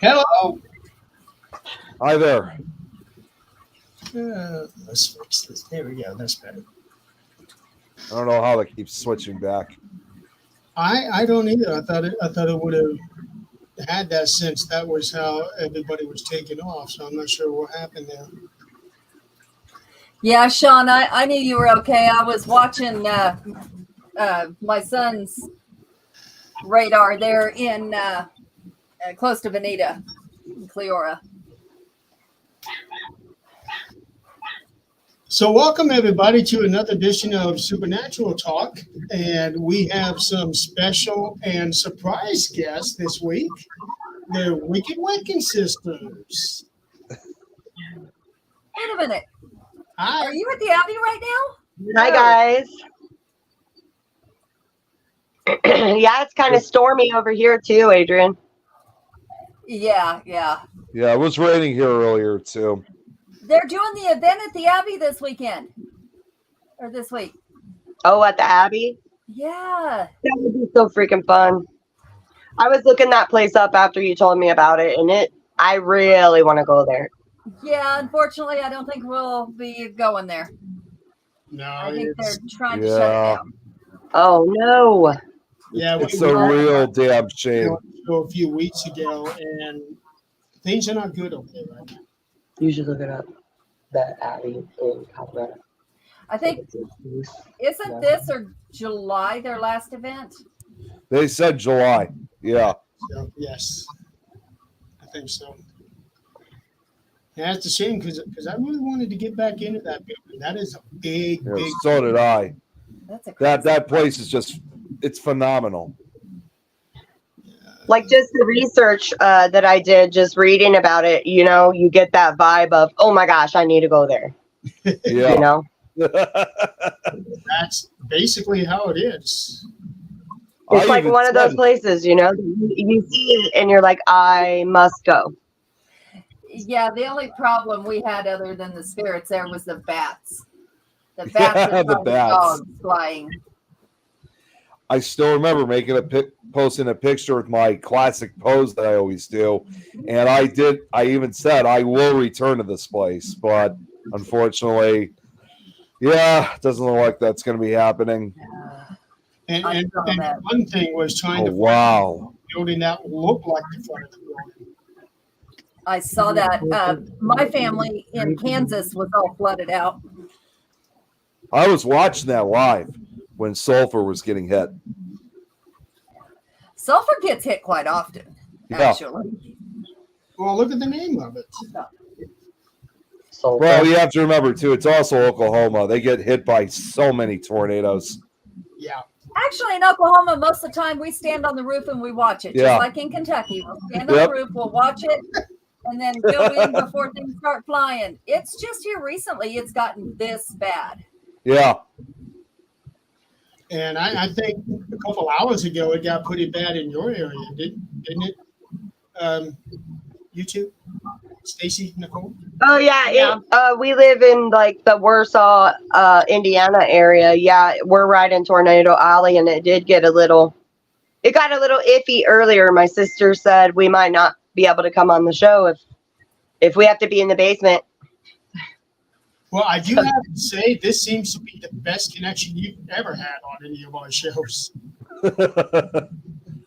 Hello. Hi there. Let's fix this. There we go. That's better. I don't know how that keeps switching back. I don't either. I thought it would have had that since that was how everybody was taking off. So I'm not sure what happened there. Yeah, Sean, I knew you were okay. I was watching my son's radar there in close to Veneta, in Cleora. So welcome everybody to another edition of Supernatural Talk, and we have some special and surprise guests this week. The Wicked Wiccan Sisters. Wait a minute. Hi. Are you at the Abbey right now? Hi, guys. Yeah, it's kind of stormy over here, too, Adrian. Yeah. Yeah, it was raining here earlier too. They're doing the event at the Abbey this weekend. Or this week. Oh, at the Abbey? Yeah. That would be so freaking fun. I was looking that place up after you told me about it, and I really want to go there. Yeah, unfortunately, I don't think we'll be going there. No, I think they're it's, trying to shut it down. Oh, no. yeah, It's we a were real damn shame. a few weeks ago, and things are not good over there right now. You should look it up. The Abbey in Colorado. I think, isn't this or July their last event? They said July. Yeah. So, yes, I think so. Yeah, it's a shame because I really wanted to get back into that building. That is a big, Yeah, big. so did I. That's a That place is it's phenomenal. Like just the research that I did, just reading about it, you get that vibe of, oh my gosh, I need to go there. Yeah. That's basically how it is. It's I like even one of those said- places, you see it and you're like, I must go. Yeah, the only problem we had other than the spirits there was the bats. The bats Yeah, are the probably bats. dogs flying. I still remember posting a picture with my classic pose that I always do. And I even said I will return to this place, but unfortunately, it doesn't look like that's going to be happening. And, I and, saw and that. one thing was trying Oh, to find wow. a building that looked like the front of the building. I saw that. My family in Kansas was all flooded out. I was watching that live when Sulphur was getting hit. Sulphur gets hit quite often, Yeah. actually. Well, look at the name of it. So Well, you have to remember, too, it's also Oklahoma. They get hit by so many tornadoes. Yeah. Actually, in Oklahoma, most of the time we stand on the roof and we watch it, Yeah. just like in Kentucky. We'll stand on Yep. the roof, we'll watch it, and then go in before things start flying. It's just here recently it's gotten this bad. Yeah. And I think a couple hours ago it got pretty bad in your area, didn't it? You two? Stacy, Nicole? Oh yeah, Yeah. we live in like the Warsaw, Indiana area. Yeah, we're right in Tornado Alley, and it got a little iffy earlier. My sister said we might not be able to come on the show if we have to be in the basement. Well, I do have to say this seems to be the best connection you've ever had on any of our shows.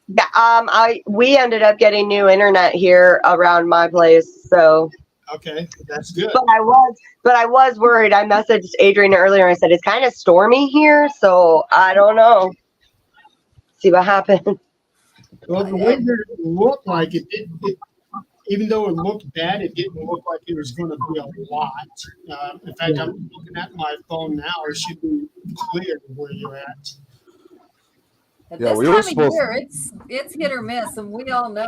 Yeah, we ended up getting new internet here around my place, so. Okay, that's good. But I was worried. I messaged Adrian earlier. I said it's kind of stormy here, so I don't know. See what happens. Well, the way that it looked like even though it looked bad, it didn't look like it was going to be a lot. In fact, I'm looking at my phone now. It should be clear where you're at. At Yeah, this we were time of supposed- year, it's hit or miss, and we all know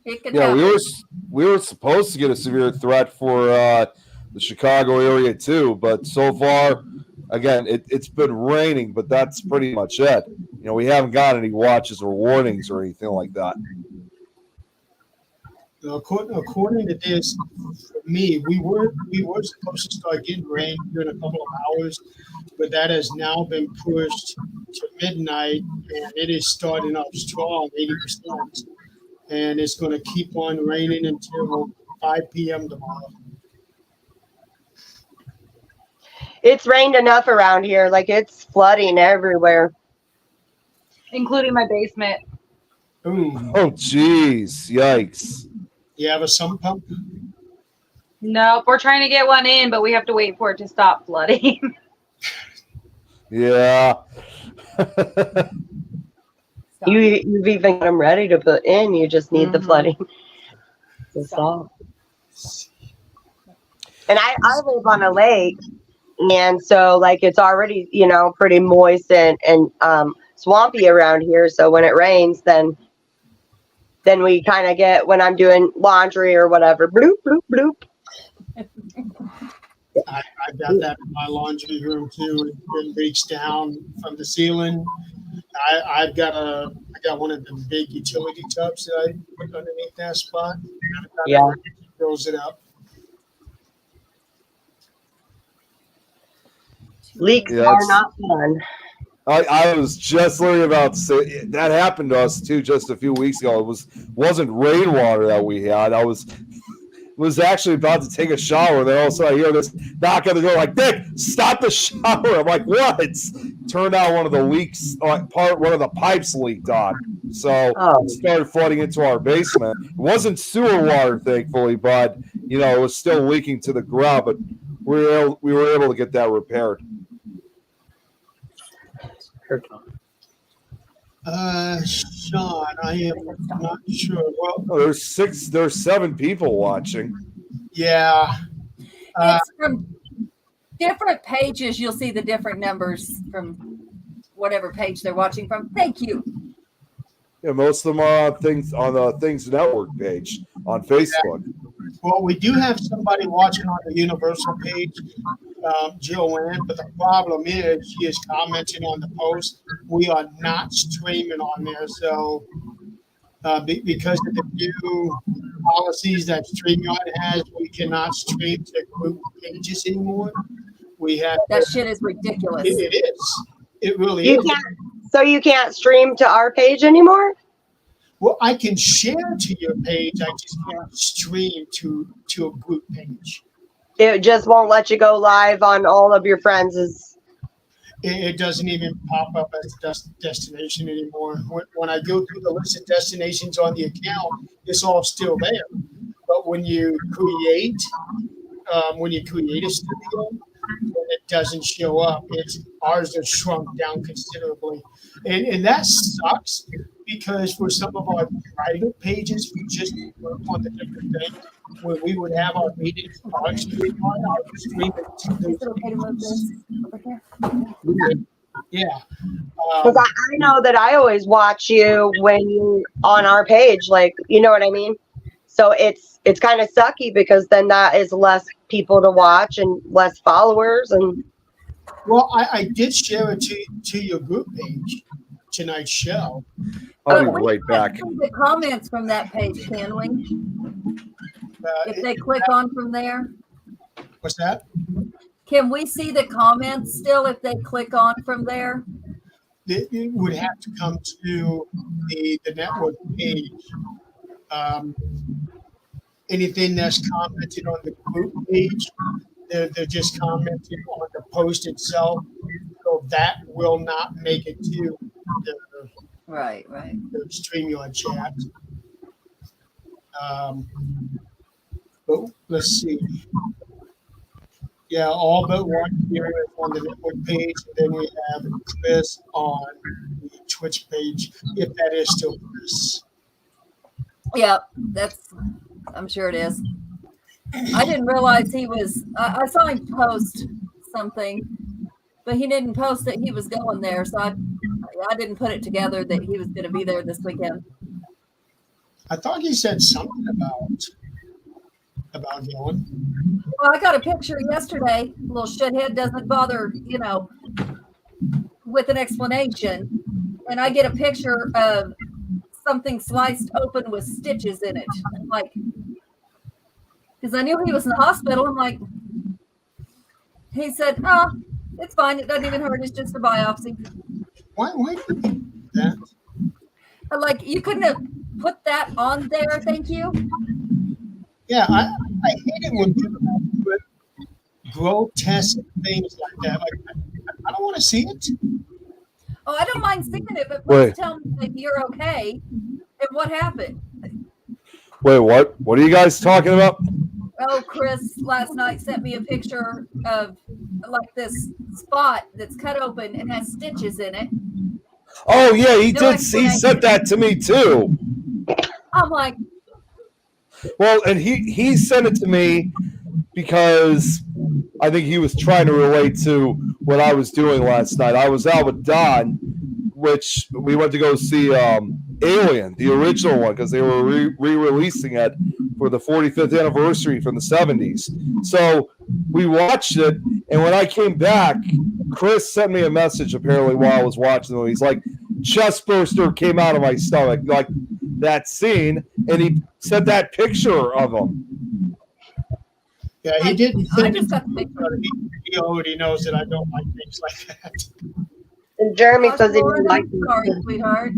it can Yeah, happen. we were supposed to get a severe threat for the Chicago area too, but so far, again, it's been raining, but that's pretty much it. We haven't got any watches or warnings or anything like that. According to this, for me, we were supposed to start getting rain here in a couple of hours, but that has now been pushed to midnight, and it is starting off strong, 80%. and it's going to keep on raining until 5 p.m. tomorrow. It's rained enough around here. Like it's flooding everywhere. including my basement. Ooh, Oh, jeez. Yikes. you have a sump pump? Nope, we're trying to get one in, but we have to wait for it to stop flooding. Yeah. You've even got them ready to put in. You just need the Mhm. flooding to stop. And I live on a lake, and so like it's already pretty moist and swampy around here. So when it rains, then we kind of get, when I'm doing laundry or whatever, bloop bloop bloop. I've got that in my laundry room too. It leaks down from the ceiling. I got one of the big utility tubs that I put underneath that spot. Yeah. It fills it up. Leaks Yeah, are it's- not fun. I was just learning about that happened to us too just a few weeks ago. It wasn't rainwater that we had. I was actually about to take a shower. Then all of a sudden I hear this knock on the door, like, Dick, stop the shower. I'm like, what? Turned out one of the leaks, one of the pipes leaked on. So Oh. it started flooding into our basement. It wasn't sewer water, thankfully, but it was still leaking to the ground. But we were able to get that repaired. Sean, I am not sure. Well, Oh, there's 7 people watching. yeah. It's from different pages. You'll see the different numbers from whatever page they're watching from. Thank you. Yeah, most of them are on the Things Network page on Facebook. Well, we do have somebody watching on the Universal page, Joanne, but the problem is she is commenting on the post. We are not streaming on there. So because of the new policies that StreamYard has, we cannot stream to group pages anymore. We have That shit is ridiculous. it is. It really You is. can't. So you can't stream to our page anymore? Well, I can share to your page. I just can't stream to a group page. It just won't let you go live on all of your friends'. It doesn't even pop up as a destination anymore. When I go through the list of destinations on the account, it's all still there. But when you create a studio, when it doesn't show up, ours are shrunk down considerably, and that sucks because for some of our private pages, we just work on the different things. When we would have our meetings on stream, I would stream it to Is it those okay to move pages. this over here? Yeah. Because I know that I always watch you when you're on our page, like, you know what I mean? So it's kind of sucky because then that is less people to watch and less followers. And Well, I did share it to your group page, tonight's show. I'll be We right can't back. see the comments from that page, can we? If they click on from there, What's that? can we see the comments still if they click on from there? It would have to come to the network page. Anything that's commented on the group page, they're just commenting on the post itself. So that will not make it to Right. the StreamYard chat. But let's see. Yeah, all but one here is on the network page. And then we have Chris on the Twitch page, if that is still Chris. Yeah, I'm sure it is. I didn't realize he was, I saw him post something, but he didn't post that he was going there. So I didn't put it together that he was going to be there this weekend. I thought he said something about going. Well, I got a picture yesterday. Little shithead doesn't bother, with an explanation. And I get a picture of something sliced open with stitches in it. I'm like, because I knew he was in the hospital. I'm like, he said, "Oh, it's fine. It doesn't even hurt. It's just a biopsy." Why would you do that? I'm like, you couldn't have put that on there? Thank you. Yeah, I hate it when people put grotesque things like that. Like, I don't want to see it. Oh, I don't mind seeing it, but Wait. please tell me that you're okay. And what happened? Wait, what? What are you guys talking about? Oh, Chris last night sent me a picture of like this spot that's cut open and has stitches in it. Oh yeah, he No did. He explanation. sent that to me too. I'm like, Well, and he sent it to me because I think he was trying to relate to what I was doing last night. I was out with Don, which we went to go see Alien, the original one, because they were re-releasing it for the 45th anniversary from the 70s. So we watched it, and when I came back, Chris sent me a message apparently while I was watching them. He's like, chest burster came out of my stomach, like that scene, and he sent that picture of him. Yeah, he didn't I send it just to got the me, picture. but he already knows that I don't like things like that. And Jeremy Gosh, says he Lauren, didn't like I'm sorry, sweetheart.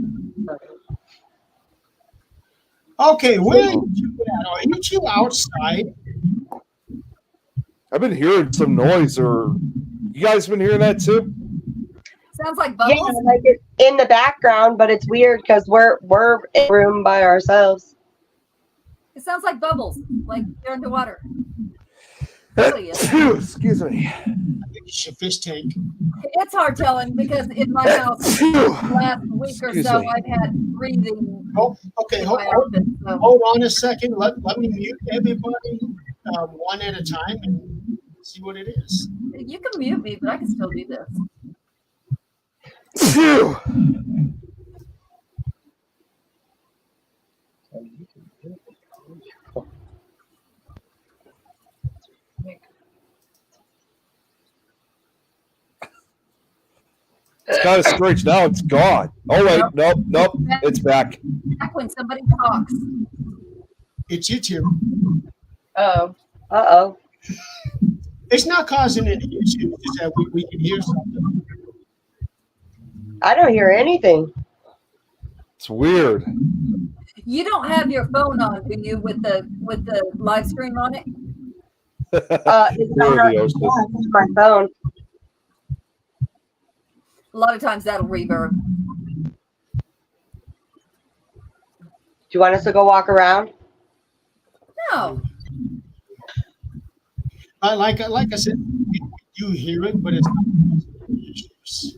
Okay, where are you at? Are you two outside? I've been hearing some noise, or you guys been hearing that too? Sounds like Yeah, bubbles. like it's in the background, but it's weird because we're in a room by ourselves. It sounds like bubbles, like they're underwater. Really is. Excuse me. I think it's your fish tank. It's hard telling because in my house last week or Excuse so me. I've had breathing Oh, okay, in hold, my hold, outfit. So. hold on a second. Let me mute everybody one at a time and see what it is. You can mute me, but I can still do this. It's kind of strange. Now it's gone. Oh wait, nope, it's back. Back when somebody talks. It's you two. Oh. Uh-oh. It's not causing any issues. It's just that we can hear something. I don't hear anything. It's weird. You don't have your phone on, do you, with the live stream on it? It's There not the ocean. my phone. A lot of times that'll reverb. Do you want us to go walk around? No. Like I said, you hear it, but it's not causing any issues.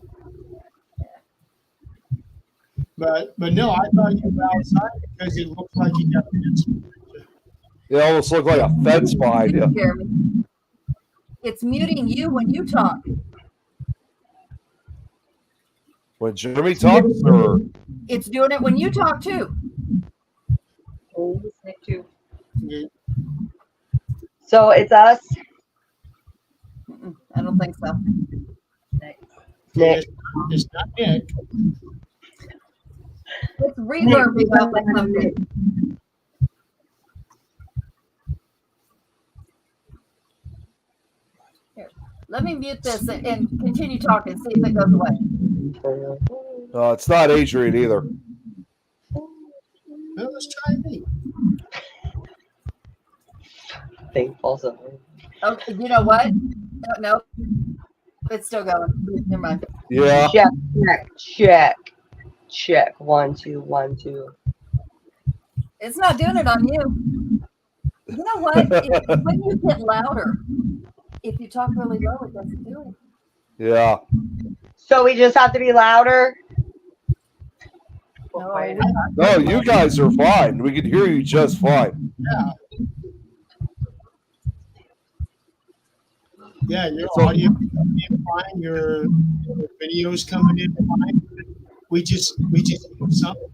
But no, I thought you were outside because it looked like you got a fence. It almost looked like a fence behind you. Jeremy. It's muting you when you talk. When Jeremy talks, or It's doing it when you talk too. Oh, Nick too. Yeah. So it's us. Mm-mm, I don't think so. Nick. It's not Nick. It's reverbing up like something. Here, let me mute this and continue talking, see if it goes away. it's not Adrian either. Well, let's try me. Thing also. Okay, you know what? No, it's still going. Never mind. Yeah. Check. 1, 2, 1, 2. It's not doing it on you. You know what? When you get louder, if you talk really low, it doesn't do it. Yeah. So we just have to be louder. No, No, you guys are fine. We can hear you just fine. Yeah, your So- audio coming in fine, your videos coming in fine. We just hear something.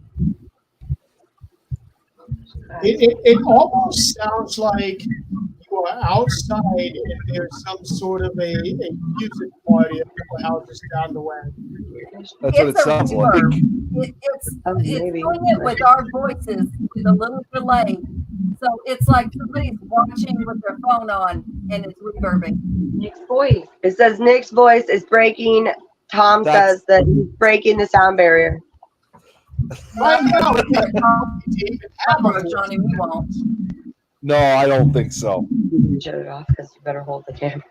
It almost sounds like you are outside and there's some sort of a music party at the houses down the way. That's what it It's a sounds like. reverb. It's Maybe. doing it with our voices with a little delay. So it's like somebody's watching with their phone on and it's reverbing. Nick's voice. It says Nick's voice is breaking. Tom That's- says that he's breaking the sound barrier. Find out if they're talking to even have a voice. Johnny, we won't. No, I don't think so. You can shut it off because you better hold the camera.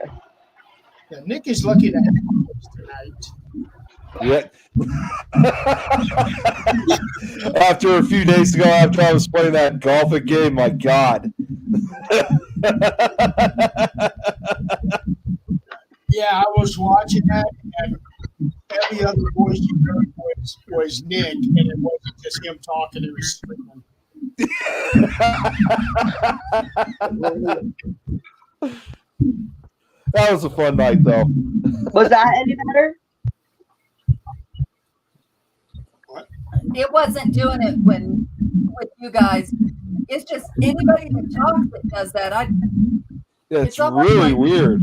Yeah, Nick is lucky to have a voice tonight. Yeah. After a few days ago, after I was playing that golfing game, my God. Yeah, I was watching that, and every other voice you heard was Nick, and it wasn't just him talking, it was screaming. That was a fun night, though. Was that any better? It wasn't doing it with you guys. It's just anybody that talks that does that. It's It's almost really like- weird.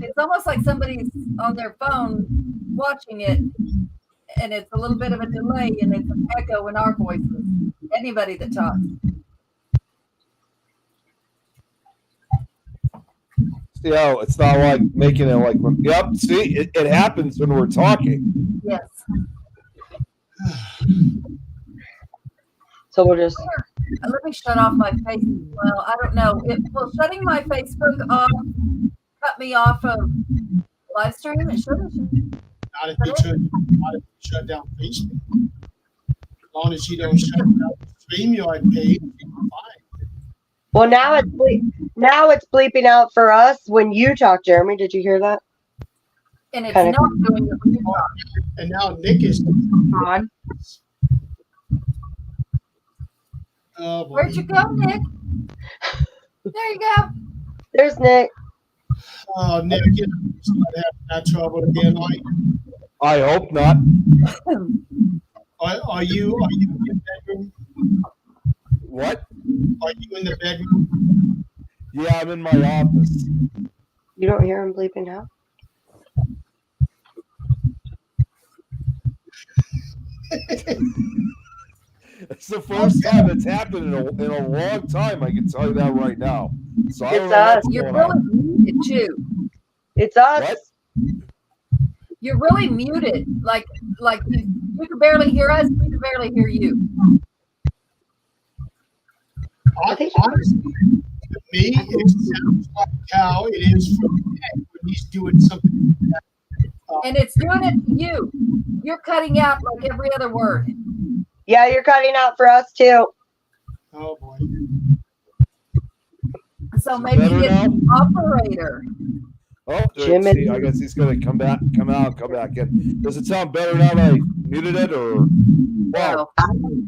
It's almost like somebody's on their phone watching it, and it's a little bit of a delay, and it's an echo in our voices. Anybody that talks. You know, it's not like making it like, yep, see, it happens when we're talking. Yes. So we'll just. Let me shut off my Facebook. Well, I don't know. Will shutting my Facebook off cut me off of live stream? It shouldn't. Not if you shut down Facebook. As long as you don't shut down the StreamYard page, you're fine. Well, now it's bleeping out for us when you talk, Jeremy. Did you hear that? And it's Kinda- not doing it when you talk. And now Nick is On. oh boy. Where'd you go, Nick? There you go. There's Nick. Oh, Nick, you know, start having that trouble again. I hope not. Are you in the bedroom? What? Are you in the bedroom? Yeah, I'm in my office. You don't hear him bleeping out? It's the first time it's happened in a long time. I can tell you that right now. So I don't It's know us. what's You're going really on. muted too. It's us. What? You're really muted. Like you can barely hear us. We can barely hear you. Honestly, to me, it sounds like how it is for Nick when he's doing something. And it's doing it to you. You're cutting out like every other word. Yeah, you're cutting out for us too. Oh boy. So Is it maybe better it's now? the operator. Oh, Jimmy. see, I guess he's going to come out, come back in. Does it sound better now that I muted it, or? Wow. No.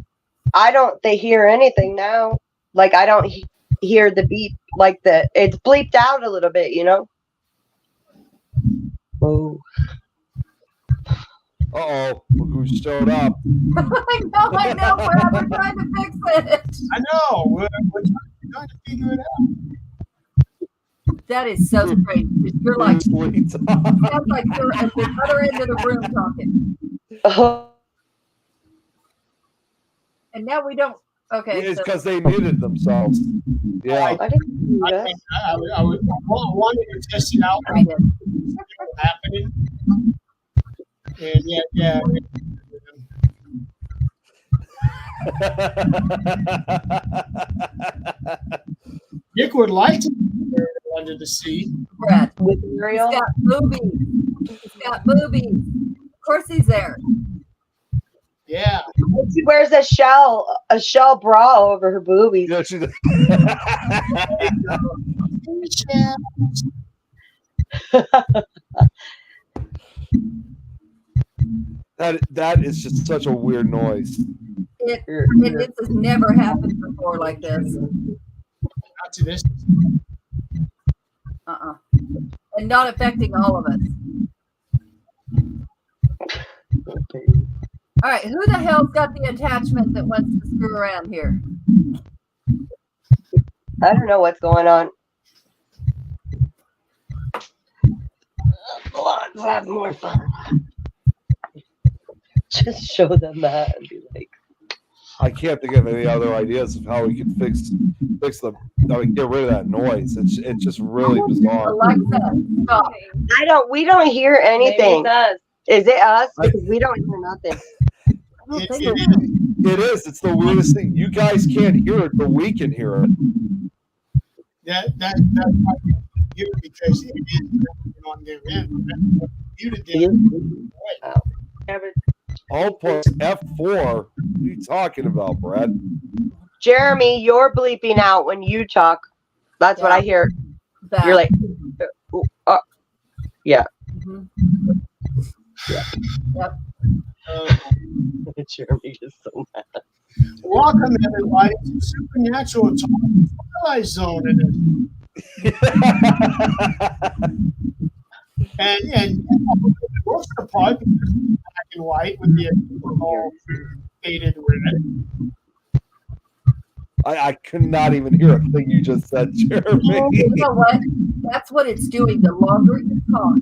I don't hear anything now. Like I don't hear the beep. Like it's bleeped out a little bit. You know. Oh. Uh-oh, look who showed up. I know. Forever trying to fix it. I know. We're trying to figure it out. That is so strange. You're like, Sweet. sounds like you're at the other end of the room talking. Oh. And now we don't. Okay. It's So, because they muted themselves. Yeah. I didn't do I, that. I wanted to test it out I did. what's happening. And yeah. Nick would like to be under the sea. Brad. With He's Ariel. got boobies. He's got boobies. Of course he's there. Yeah. She wears a shell bra over her boobies. Yeah, she- Yeah. that is just such a weird noise. This has never happened before like this. Not to this. And not affecting all of us. All right, who the hell's got the attachment that wants to screw around here? I don't know what's going on. Let's have more fun. Just show them that and be like, I can't think of any other ideas of how we could fix the. I mean, get rid of that noise. It's just really bizarre. Alexa, stop. we don't hear anything. Maybe it does. Is it us? Because we don't hear nothing. I don't It, think it it's- is. It is. It's the weirdest thing. You guys can't hear it, but we can hear it. That's why you hear it, because it is on their end. Muted them. Yeah, but Alt plus F4. What are you talking about, Brad? Jeremy, you're bleeping out when you talk. That's what I hear. That. You're like, yeah. Mhm. Jeremy is so mad. Welcome everybody to Supernatural Talk Twilight Zone edition. And most of the part, because it's black and white with the all faded red. I could not even hear a thing you just said, Jeremy. You know what? That's what it's doing. The longer you talk,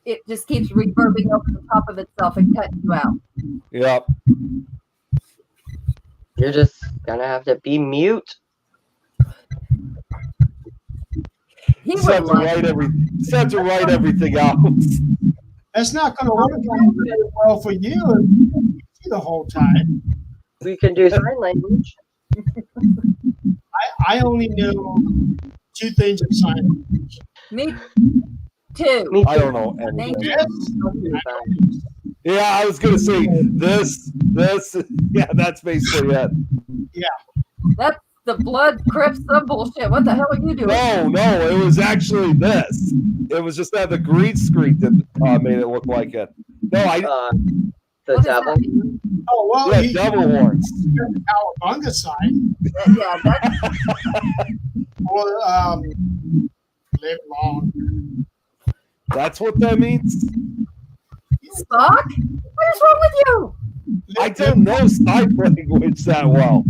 it just keeps reverbing over the top of itself and cutting you out. Yep. You're just gonna have to be mute. He Just have would to like just have to write everything out. That's not going to work out very well for you if you see the whole time. We can do sign language. I only know two things of sign language. me too. Me I don't know. Thank Anything. you. Yes. Yeah, I was gonna say this. Yeah, that's basically it. That's the blood crypt some bullshit. What the hell are you doing? No, it was actually this. It was just that the green screen that made it look like it. No, The What is devil. that? Oh, well, yeah, he devil horns. got the Cowabunga sign. Yeah, that's Or live long. That's what that means. Spock. What is wrong with you? I don't know sign language that well.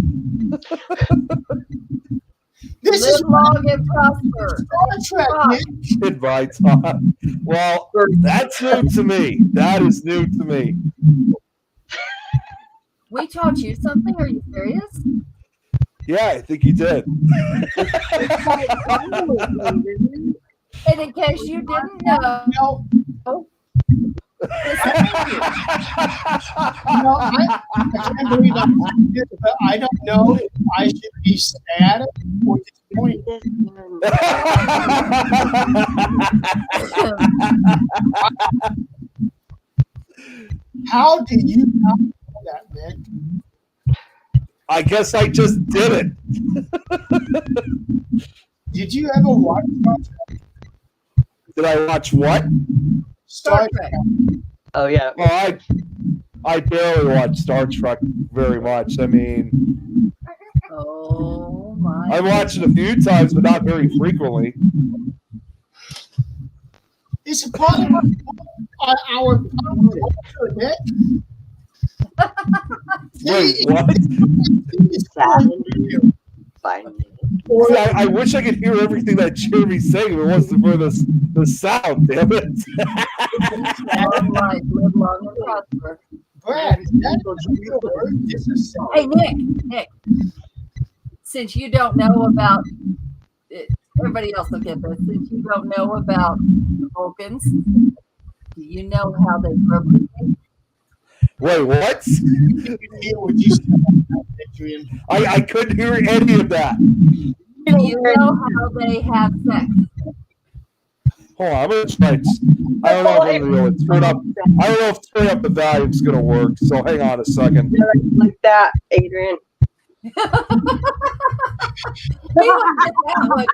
This Live is long and prosper. Star Trek, Nick. Goodbye, Todd. Well, that's new to me. That is new to me. We taught you something. Are you serious? Yeah, I think you did. And in case you didn't know, No, this is no, I can't believe I did, but I don't know if I should be sad or disappointed. How did you not know that, Nick? I guess I just did it. Did you ever watch Did I watch what? Star Trek. Oh yeah. Well, I barely watch Star Trek very much. I mean, Oh my. I watched it a few times, but not very frequently. It's a part of our culture, Nick. Wait, what? Fine. See, I wish I could hear everything that Jeremy's saying if it wasn't for the sound, damn it. Long life, live long and prosper. Brad, is that a real word? This is Hey, Nick, since you don't know about it, everybody else will get this. Since you don't know about the Vulcans, do you know how they procreate? Wait, what? hear what you said, Adrian. I couldn't hear any of that. Do you know how they have sex? Hold on, I'm gonna try. I don't know if I'm gonna turn up. I don't know if turning up the volume's gonna work. So hang on a second. Like that, Adrian. He wouldn't get that one.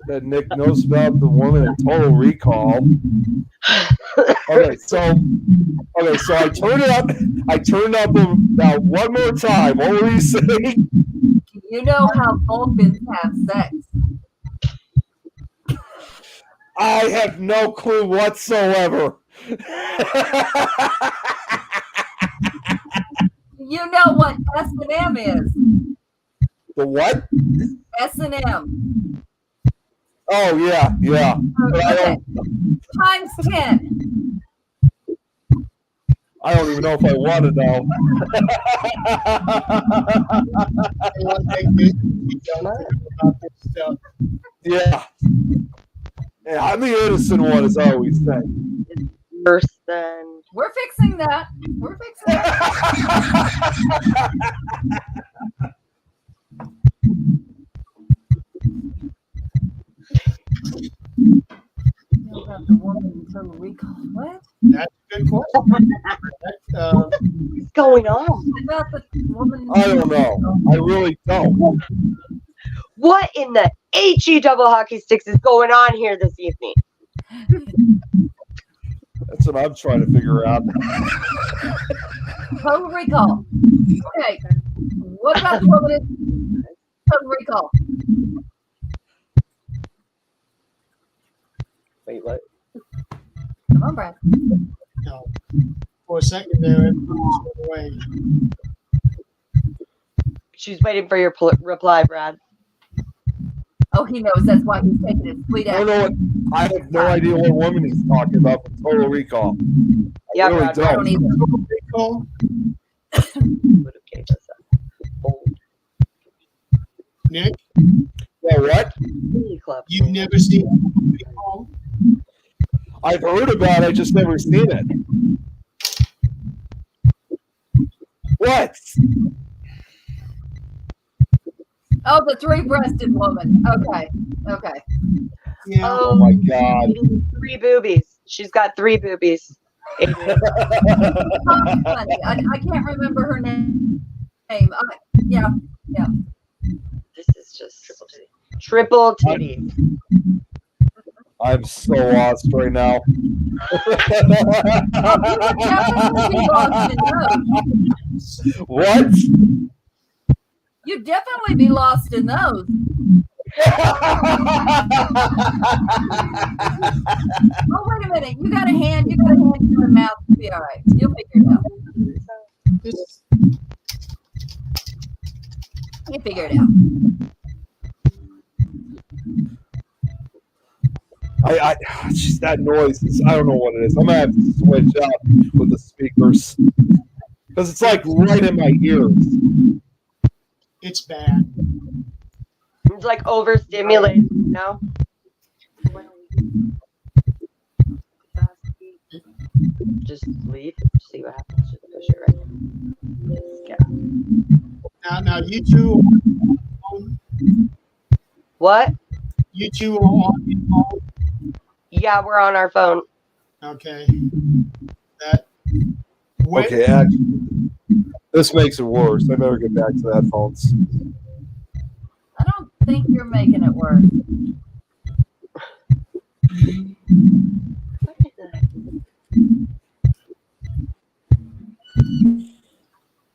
That Nick knows about the woman in Total Recall. Okay, so I turned it up. I turned up about one more time. What were you saying? Do you know how Vulcans have sex? I have no clue whatsoever. You know what S&M is? The what? S&M. Oh yeah. But I Okay. don't. Times 10. I don't even know if I want to know. I want to make this about this stuff. Yeah. Yeah, I'm the innocent one, as I always say. Worse than We're fixing that. We're fixing that. About the woman in Total Recall. What? That's a good question. What's going on? About the woman. I don't know. I really don't. What in the HE double hockey sticks is going on here this evening? That's what I'm trying to figure out. Total Recall. Okay. What about the woman in Total Recall? Wait, what? Come on, Brad. No. For a second there, it went away. She's waiting for your reply, Brad. Oh, he knows. That's why he's taking his sweet I ass. don't know what. I have no idea what woman he's talking about from Total Recall. Yeah, I really Brad. I don't either. Recall? Would have gave us a old Nick, Yeah, what? mini club. you've never seen Recall? I've heard about it, I just never seen it. What? Oh, the three-breasted woman. Okay. Okay. Yeah. Oh my God. 3 boobies. She's got 3 boobies. Adrian. Funny. I can't remember her name. Yeah. This is just triple titty. I'm so lost right now. What? You'd definitely be lost in those. Oh, wait a minute. You got a hand in your mouth. You'll be all right. You'll figure it out. This- You figure it out. Just that noise. I don't know what it is. I'm gonna have to switch out with the speakers because it's like right in my ears. It's bad. It's like overstimulated, you know? Just leave. See what happens. Just push it right in. Yeah. Now you two, What? you two are on your phone. Yeah, we're on our phone. Okay. That. When, Okay, actually, this makes it worse. I better get back to the headphones. I don't think you're making it work.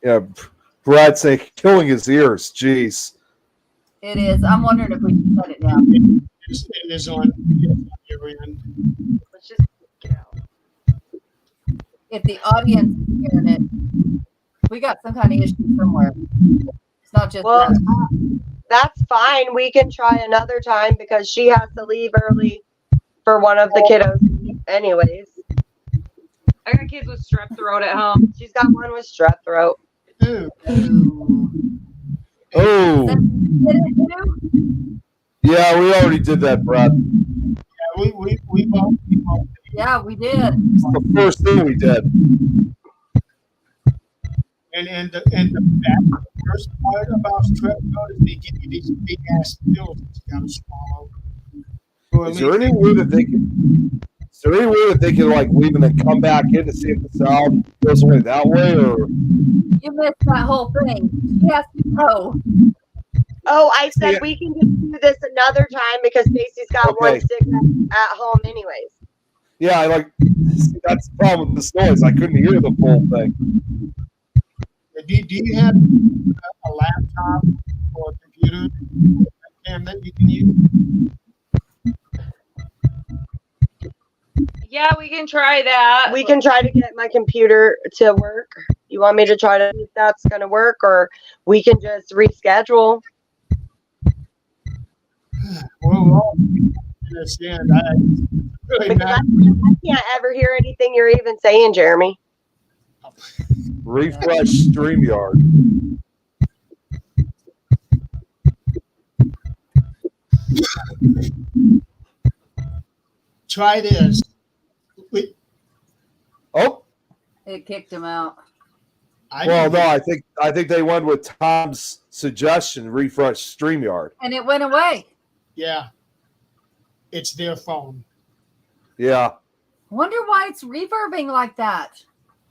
Yeah, Brad's saying killing his ears. Jeez. It is. I'm wondering if we can shut it down. it is on your end. Let's just get out. If the audience is hearing it, we got some kind of issue somewhere. It's not just Well, us. that's fine. We can try another time because she has to leave early for one of the kiddos. Anyways, I got kids with strep throat at home. she's got one with strep throat. Ooh. Ooh. Oh, Did it do? yeah, we already did that, Brad. Yeah, we both. Yeah, we did. It's the first thing we did. And the bad worst part about strep throat is they give you these big ass pills that you gotta swallow. Or at Is there least- any way that they can? Is there any way that they can like leave and then come back in to see if the sound goes away that way, or? You missed that whole thing. She has to go. Oh, I said Yeah. we can just do this another time because Stacy's got one Okay. stick at home anyways. Yeah, I like. That's the problem with this noise. I couldn't hear the full thing. Do you have a laptop or a computer webcam that you can use? Yeah, we can try that. We can try to get my computer to work. You want me to try to see if that's going to work, or we can just reschedule? Well, understand. I really Because I not. can't ever hear anything you're even saying, Jeremy. Refresh StreamYard. Try this. We, Oh, it kicked him out. Well, no, I think they went with Tom's suggestion, refresh StreamYard. And it went away. Yeah. It's their phone. Yeah, Wonder why it's reverbing like that.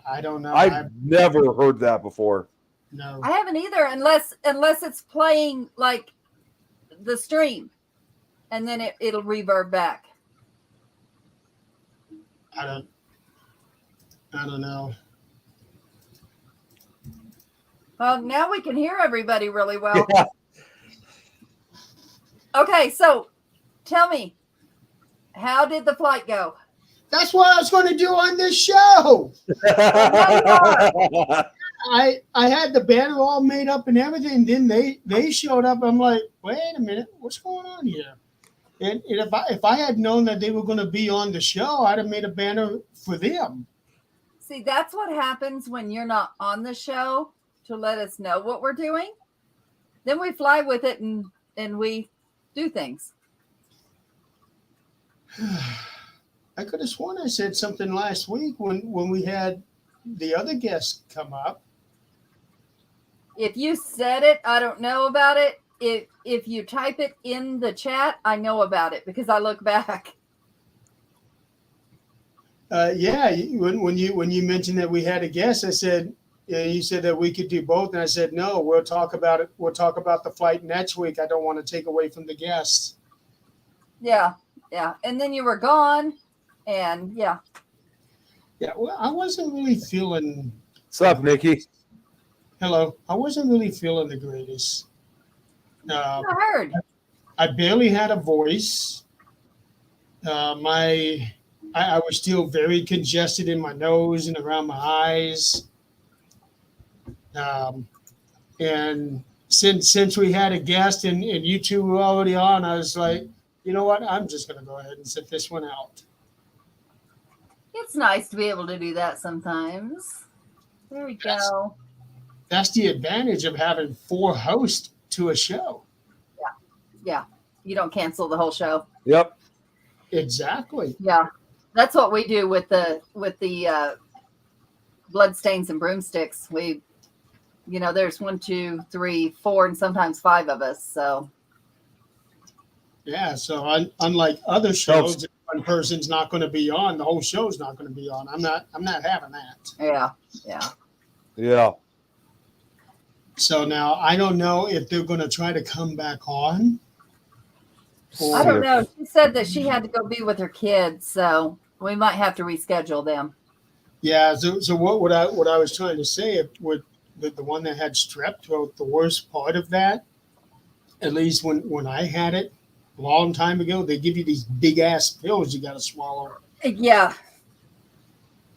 I don't know. I've never heard that before. No. I haven't either, unless it's playing like the stream, and then it'll reverb back. I don't know. Well, now we can hear everybody really well. Yeah. Okay, so tell me, how did the flight go? That's what I was going to do on this show. I had the banner all made up and everything. Then they showed up. I'm like, wait a minute, what's going on here? And if I had known that they were going to be on the show, I'd have made a banner for them. See, that's what happens when you're not on the show to let us know what we're doing. Then we fly with it and we do things. I could have sworn I said something last week when we had the other guests come up. If you said it, I don't know about it. If you type it in the chat, I know about it because I look back. Yeah, when you mentioned that we had a guest, I said, you said that we could do both, and I said no. We'll talk about it. We'll talk about the flight next week. I don't want to take away from the guests. Yeah. And then you were gone, and yeah. Yeah, well, I wasn't really feeling. What's up, Nikki? Hello. I wasn't really feeling the greatest. I heard. I barely had a voice. I was still very congested in my nose and around my eyes. And since we had a guest and you two were already on, I was like, you know what? I'm just going to go ahead and sit this one out. It's nice to be able to do that sometimes. There we go. That's the advantage of having 4 hosts to a show. Yeah. You don't cancel the whole show. Yep. Exactly. Yeah. That's what we do with the bloodstains and broomsticks. We, there's 1, 2, 3, 4, and sometimes 5 of us. So. Yeah. So unlike other shows, if one person's not going to be on, the whole show's not going to be on. I'm not having that. Yeah. So now I don't know if they're going to try to come back on. I don't know. She said that she had to go be with her kids, so we might have to reschedule them. Yeah. So what I was trying to say with the one that had strep throat, the worst part of that, at least when I had it a long time ago, they give you these big ass pills you got to swallow. Yeah.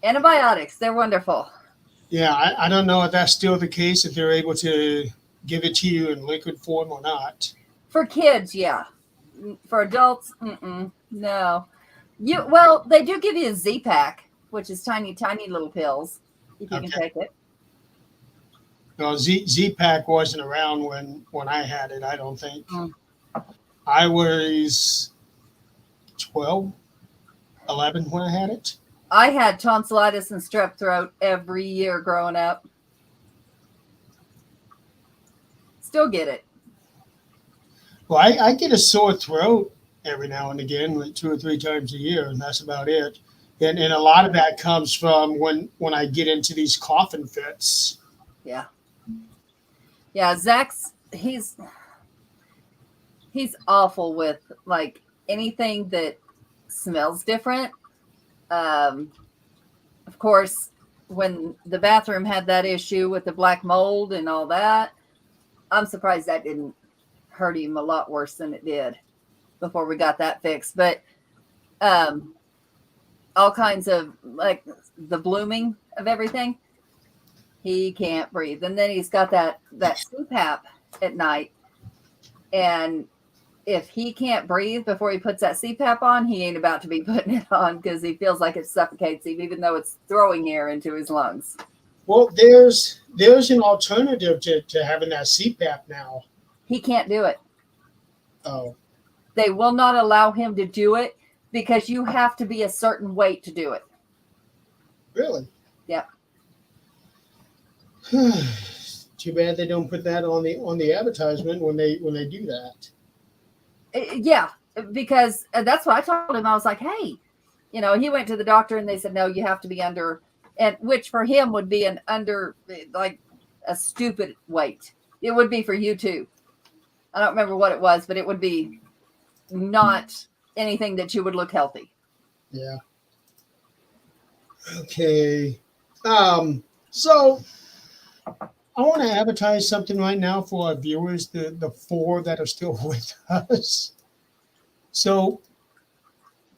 Antibiotics, they're wonderful. Yeah, I don't know if that's still the case, if they're able to give it to you in liquid form or not. For kids, yeah. For adults, no. Well, they do give you a Z-Pack, which is tiny, tiny little pills, if you can take it. No, Z-Pack wasn't around when I had it, I don't think. I was 12, 11 when I had it. I had tonsillitis and strep throat every year growing up. Still get it. Well, I get a sore throat every now and again, like 2 or 3 times a year, and that's about it. And a lot of that comes from when I get into these coughing fits. Yeah. Yeah, Zach's he's awful with like anything that smells different. Of course, when the bathroom had that issue with the black mold and all that, I'm surprised that didn't hurt him a lot worse than it did before we got that fixed. But all kinds of like the blooming of everything, he can't breathe. And then he's got that CPAP at night. And if he can't breathe before he puts that CPAP on, he ain't about to be putting it on because he feels like it suffocates him, even though it's throwing air into his lungs. Well, there's an alternative to having that CPAP now. He can't do it. Oh. They will not allow him to do it because you have to be a certain weight to do it. Really? Yep. Too bad they don't put that on the advertisement when they do that. Yeah, because that's what I told him. I was like, hey, he went to the doctor and they said, no, you have to be under, and which for him would be an under, like a stupid weight. It would be for you too. I don't remember what it was, but it would be not anything that you would look healthy. Yeah. Okay. So I want to advertise something right now for our viewers, the 4 that are still with us. So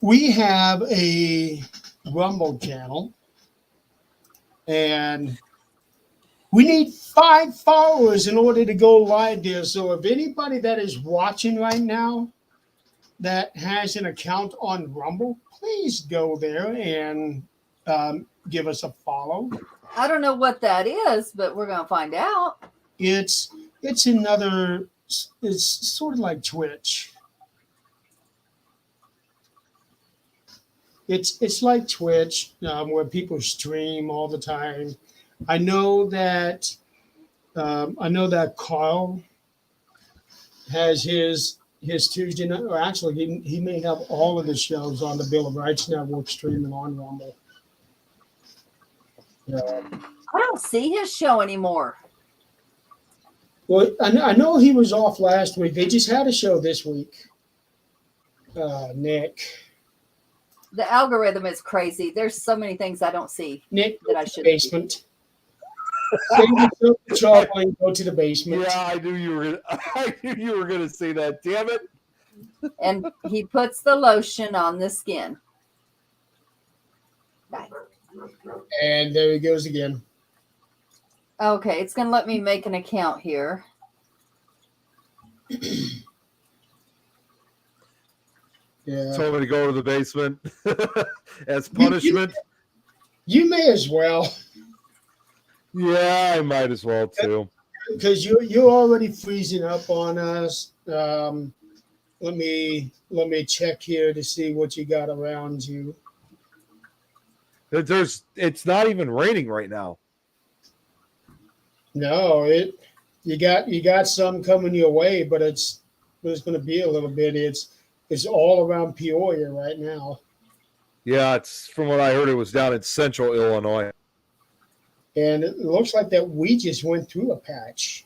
we have a Rumble channel, and we need 5 followers in order to go live there. So if anybody that is watching right now that has an account on Rumble, please go there and give us a follow. I don't know what that is, but we're gonna find out. It's sort of like Twitch. It's like Twitch, where people stream all the time. I know that Carl has his Tuesday night, or actually he may have all of the shows on the Bill of Rights Network streaming on Rumble. I don't see his show anymore. Well, I know he was off last week. They just had a show this week. Nick. The algorithm is crazy. There's so many things I don't see Nick, that I go to the should basement. Save yourself the trouble and go to the basement. Yeah, I knew you were gonna say that. Damn it! And he puts the lotion on the skin. Bye. And there he goes again. Okay, it's gonna let me make an account here. Yeah. Told me to go to the basement as punishment. You may as well, Yeah, I might as well too. because you're already freezing up on us. Let me check here to see what you got around you. It's not even raining right now. No, you got some coming your way, but it's going to be a little bit. It's all around Peoria right now, Yeah, it's from what I heard, it was down in central Illinois. and it looks like that we just went through a patch.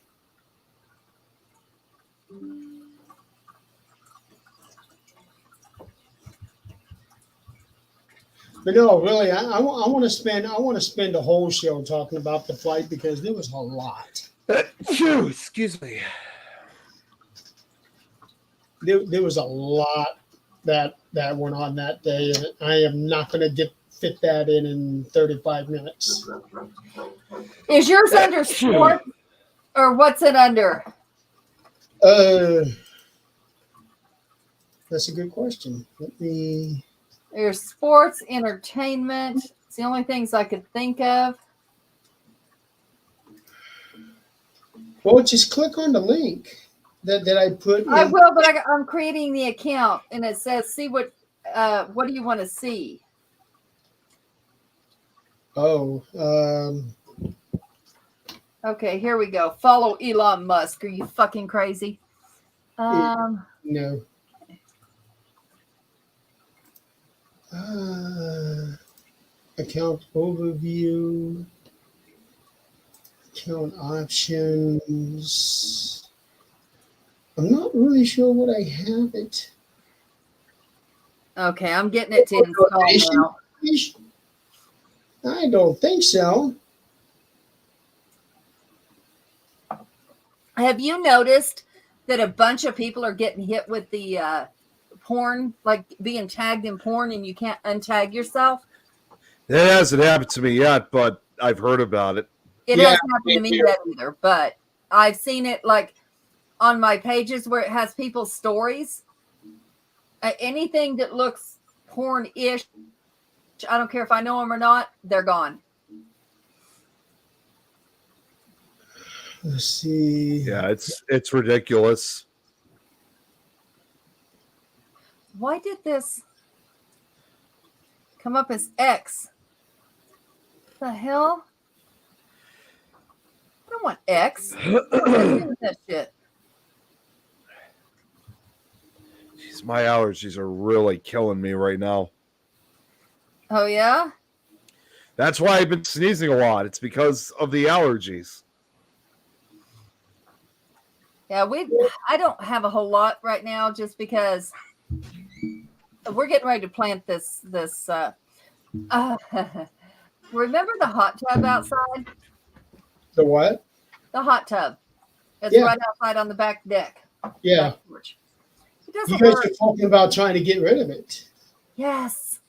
But no, really, I want to spend a whole show talking about the flight because there was a lot. Phew, excuse me. There was a lot that went on that day, and I am not going to fit that in 35 minutes. Is yours under sport or what's it under? That's a good question. Let me. There's sports, entertainment. It's the only things I could think of. Well, just click on the link that I put. I will, but I'm creating the account, and it says, "See what do you want to see?" Oh, Okay, here we go. Follow Elon Musk. Are you fucking crazy? no. Account overview, account options. I'm not really sure what I have it. Okay, I'm getting it to install now. I don't think so. Have you noticed that a bunch of people are getting hit with the porn, like being tagged in porn, and you can't untag yourself? It hasn't happened to me yet, but I've heard about it. It Yeah, hasn't happened to me yet either, but I've seen it like on my pages where it has people's stories. Anything that looks porn-ish, I don't care if I know them or not, they're gone. Let's see. Yeah, it's ridiculous. Why did this come up as X? The hell? don't want X. I don't want to do that shit. Jeez, my allergies are really killing me right now. Oh yeah. That's why I've been sneezing a lot. It's because of the allergies. Yeah, I don't have a whole lot right now just because we're getting ready to plant this remember the hot tub outside? The what? The hot tub. It's Yeah. right outside on the back deck. Yeah. Back porch. It You doesn't guys hurt. are talking about trying to get rid of it. Yes.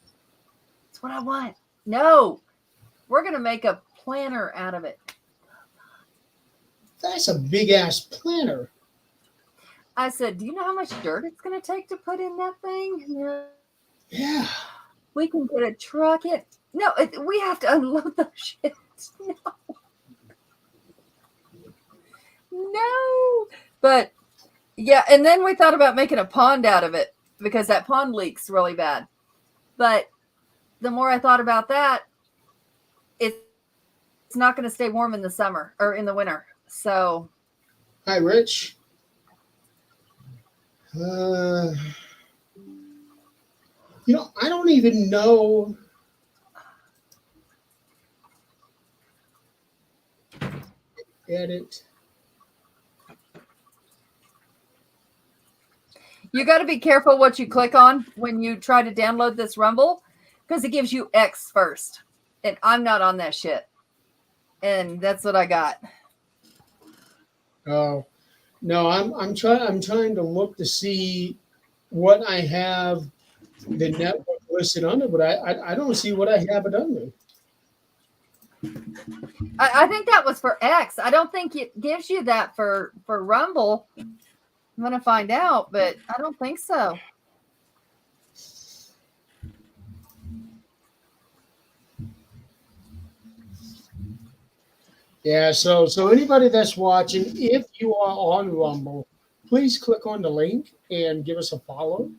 That's what I want. No. We're gonna make a planter out of it. That's a big ass planter. I said, do you know how much dirt it's gonna take to put in that thing? No. Yeah. We can get a truck in. No, we have to unload those shit. No. No. But yeah, and then we thought about making a pond out of it because that pond leaks really bad. But the more I thought about that, it's not going to stay warm in the summer or in the winter. So, Hi, Rich. I don't even know. Edit. you got to be careful what you click on when you try to download this Rumble because it gives you X first. And I'm not on that shit. And that's what I got. Oh, no, I'm trying to look to see what I have the network listed under, but I don't see what I have it under. I think that was for X. I don't think it gives you that for Rumble. I'm going to find out, but I don't think so. Yeah, so anybody that's watching, if you are on Rumble, please click on the link and give us a follow.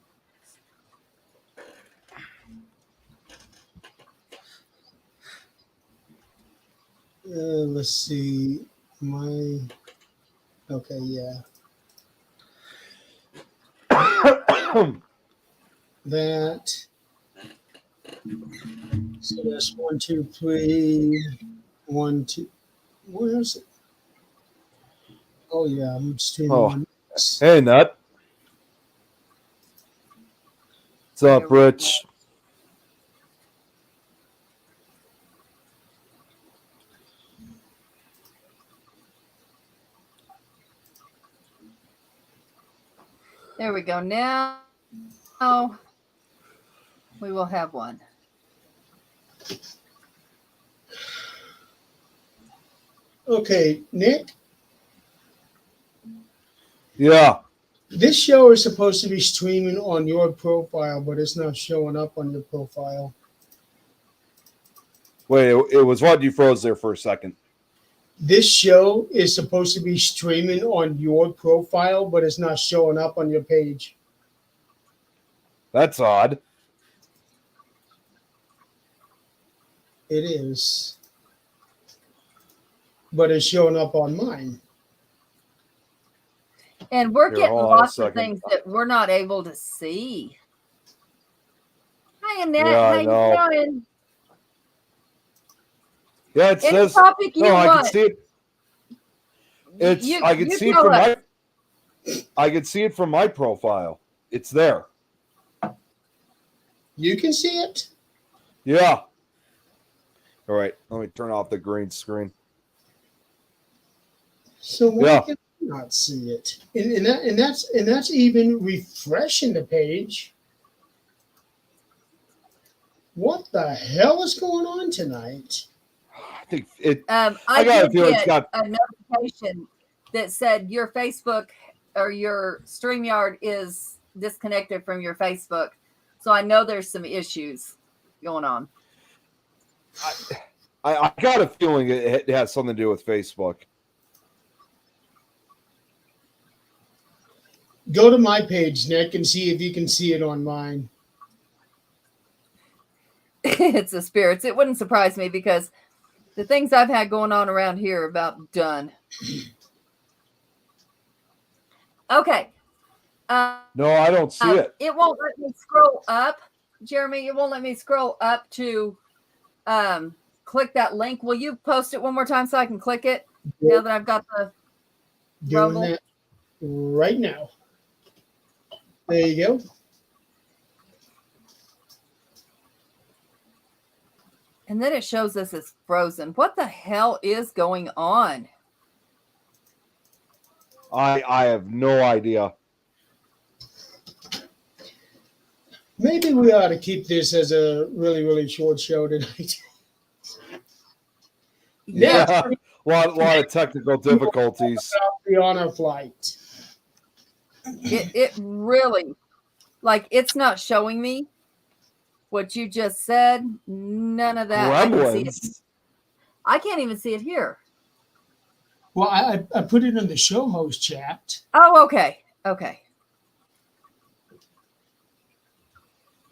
Let's see. Okay, yeah. That. So that's 1, 2, 3, 1, 2. Where is it? Oh yeah, I'm streaming. Oh. Hey, Nut. What's up, Rich? There we go. Now we will have one. Okay, Nick, Yeah. this show is supposed to be streaming on your profile, but it's not showing up on your profile. Wait, it was what? You froze there for a second. This show is supposed to be streaming on your profile, but it's not showing up on your page. That's odd. It is. But it's showing up on mine. And we're Here, getting hold on a lots of second. things that we're not able to see. Hi, Annette. Yeah, How I you know. doing? Yeah, it Any says. topic you No, I want. can see it. It's. I can you see it tell from us. I can see it from my profile. It's there. You can see it? Yeah. All right. Let me turn off the green screen. So why Yeah. can I not see it? And that's even refreshing the page. What the hell is going on tonight? I think it. I I got a did feeling it's get got. a notification that said your Facebook or your StreamYard is disconnected from your Facebook. So I know there's some issues going on. I got a feeling it has something to do with Facebook. Go to my page, Nick, and see if you can see it on mine. It's the spirits. It wouldn't surprise me because The things I've had going on around here are about done. Okay. No, I don't see it. It won't let me scroll up, Jeremy. It won't let me scroll up to click that link. Will you post it one more time so I can click it? Now that I've got the Doing Rumble. that right now. There you go. And then it shows us it's frozen. What the hell is going on? I have no idea. Maybe we ought to keep this as a really, really short show tonight. Yeah. A lot of technical difficulties. Be on our flight. It really, like, it's not showing me what you just said. None of that. I can see it. Gremlins. I can't even see it here. Well, I put it in the show host chat. Oh, okay. Okay.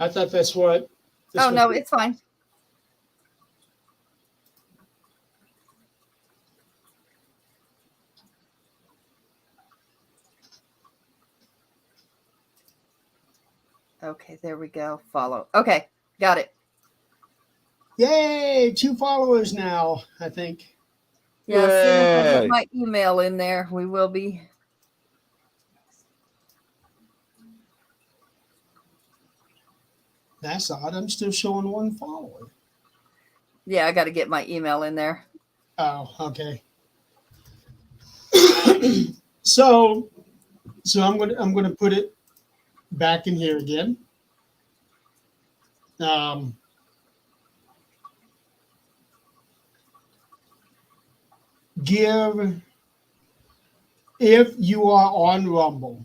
I thought that's what. Oh, no, it's fine. Okay, there we go. Follow. Okay, got it. Yay! 2 followers now, I think. Yeah, as soon as I Yay. put my email in there, we will be. That's odd. I'm still showing 1 follower. Yeah, I got to get my email in there. Oh, okay. so I'm gonna put it back in here again. If you are on Rumble,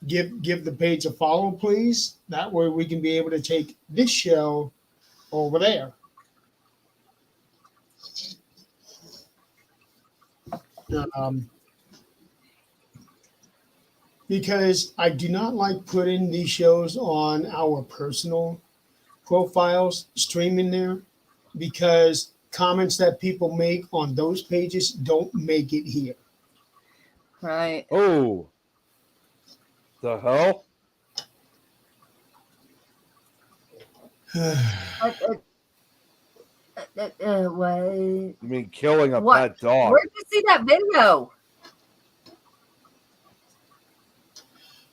give the page a follow, please. That way we can be able to take this show over there. Because I do not like putting these shows on our personal profiles, streaming there, because comments that people make on those pages don't make it here. Right. Oh. The hell? What? You mean killing a What? pet dog? Where'd you see that video?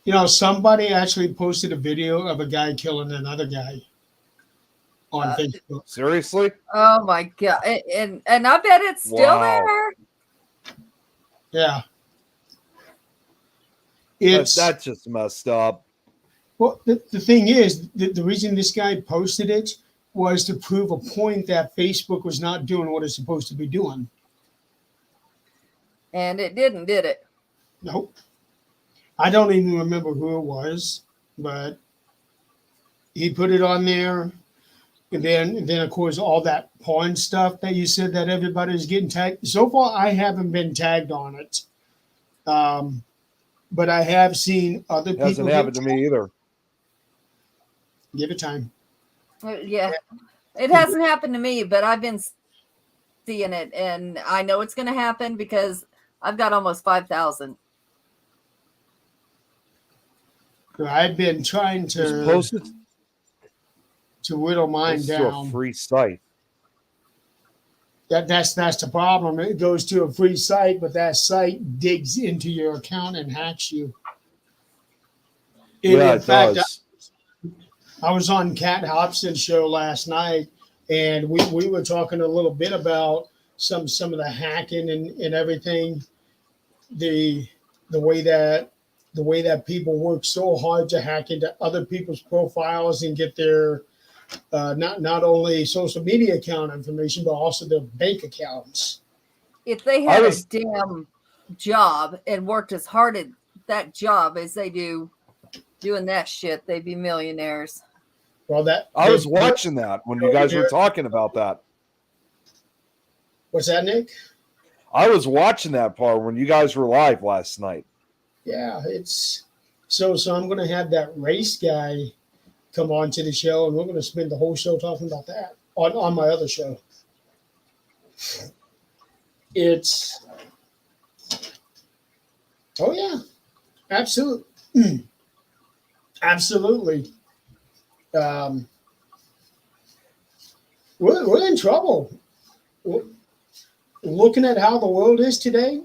You know, somebody actually posted a video of a guy killing another guy on Facebook. Seriously? Oh my god! And I bet it's still Wow. there. Yeah. It's That's just messed up. well, the thing is, the reason this guy posted it was to prove a point that Facebook was not doing what it's supposed to be doing. And it didn't, did it? Nope. I don't even remember who it was, but he put it on there. And then of course, all that porn stuff that you said that everybody's getting tagged. So far, I haven't been tagged on it. But I have seen other people. Hasn't happened to me either. Give it time. Yeah. It hasn't happened to me, but I've been seeing it, and I know it's going to happen because I've got almost 5,000. I've been trying Just post it to whittle mine to a down. free site. That's the problem. It goes to a free site, but that site digs into your account and hacks you. And Yeah, in it fact, does. I was on Kat Hobson's show last night, and we were talking a little bit about some of the hacking and everything. The way that people work so hard to hack into other people's profiles and get their not only social media account information, but also their bank accounts. If they had a damn job and worked as hard at that job as they do doing that shit, they'd be millionaires. Well, I was watching that when you guys were talking about that. What's that, Nick? I was watching that part when you guys were live last night. Yeah, it's so I'm going to have that race guy come on to the show, and we're going to spend the whole show talking about that on my other show. It's, oh yeah, absolutely. Absolutely. We're in trouble. Looking at how the world is today,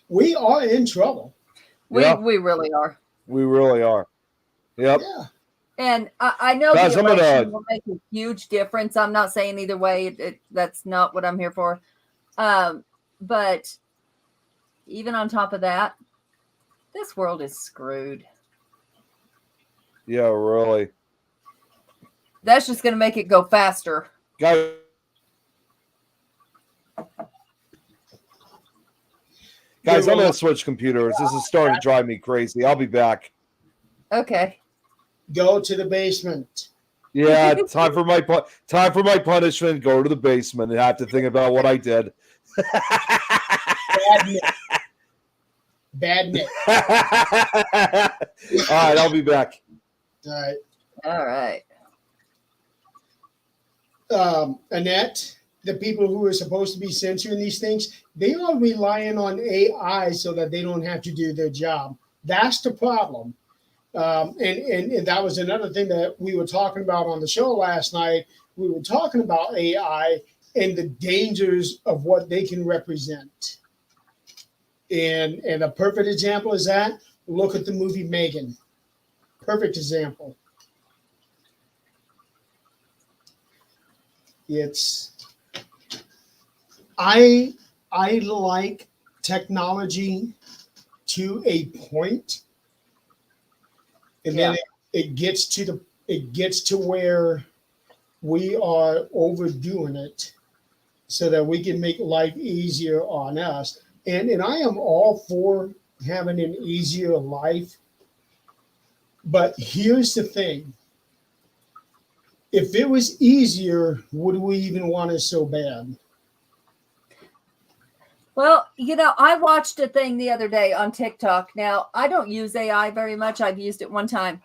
we are in trouble. Yeah. We really are. We really are. Yep. Yeah. And I know Guys, the I'm gonna- election will make a huge difference. I'm not saying either way. That's not what I'm here for. But even on top of that, this world is screwed. Yeah, really. That's just going to make it go faster. Guys, I'm going to switch computers. This is starting to drive me crazy. I'll be back. Okay. Go to the basement. Yeah, time for my punishment. Go to the basement and have to think about what I did. Bad Nick. Bad Nick. All right, I'll be back. All right. All right. Annette, the people who are supposed to be censoring these things, they are relying on AI so that they don't have to do their job. That's the problem. And that was another thing that we were talking about on the show last night. We were talking about AI and the dangers of what they can represent. And a perfect example is that. Look at the movie Megan. Perfect example. I like technology to a point, and then it gets to where we are overdoing it so that we can make life easier on us. And I am all for having an easier life. But here's the thing. If it was easier, would we even want it so bad? Well, I watched a thing the other day on TikTok. Now, I don't use AI very much. I've used it one time,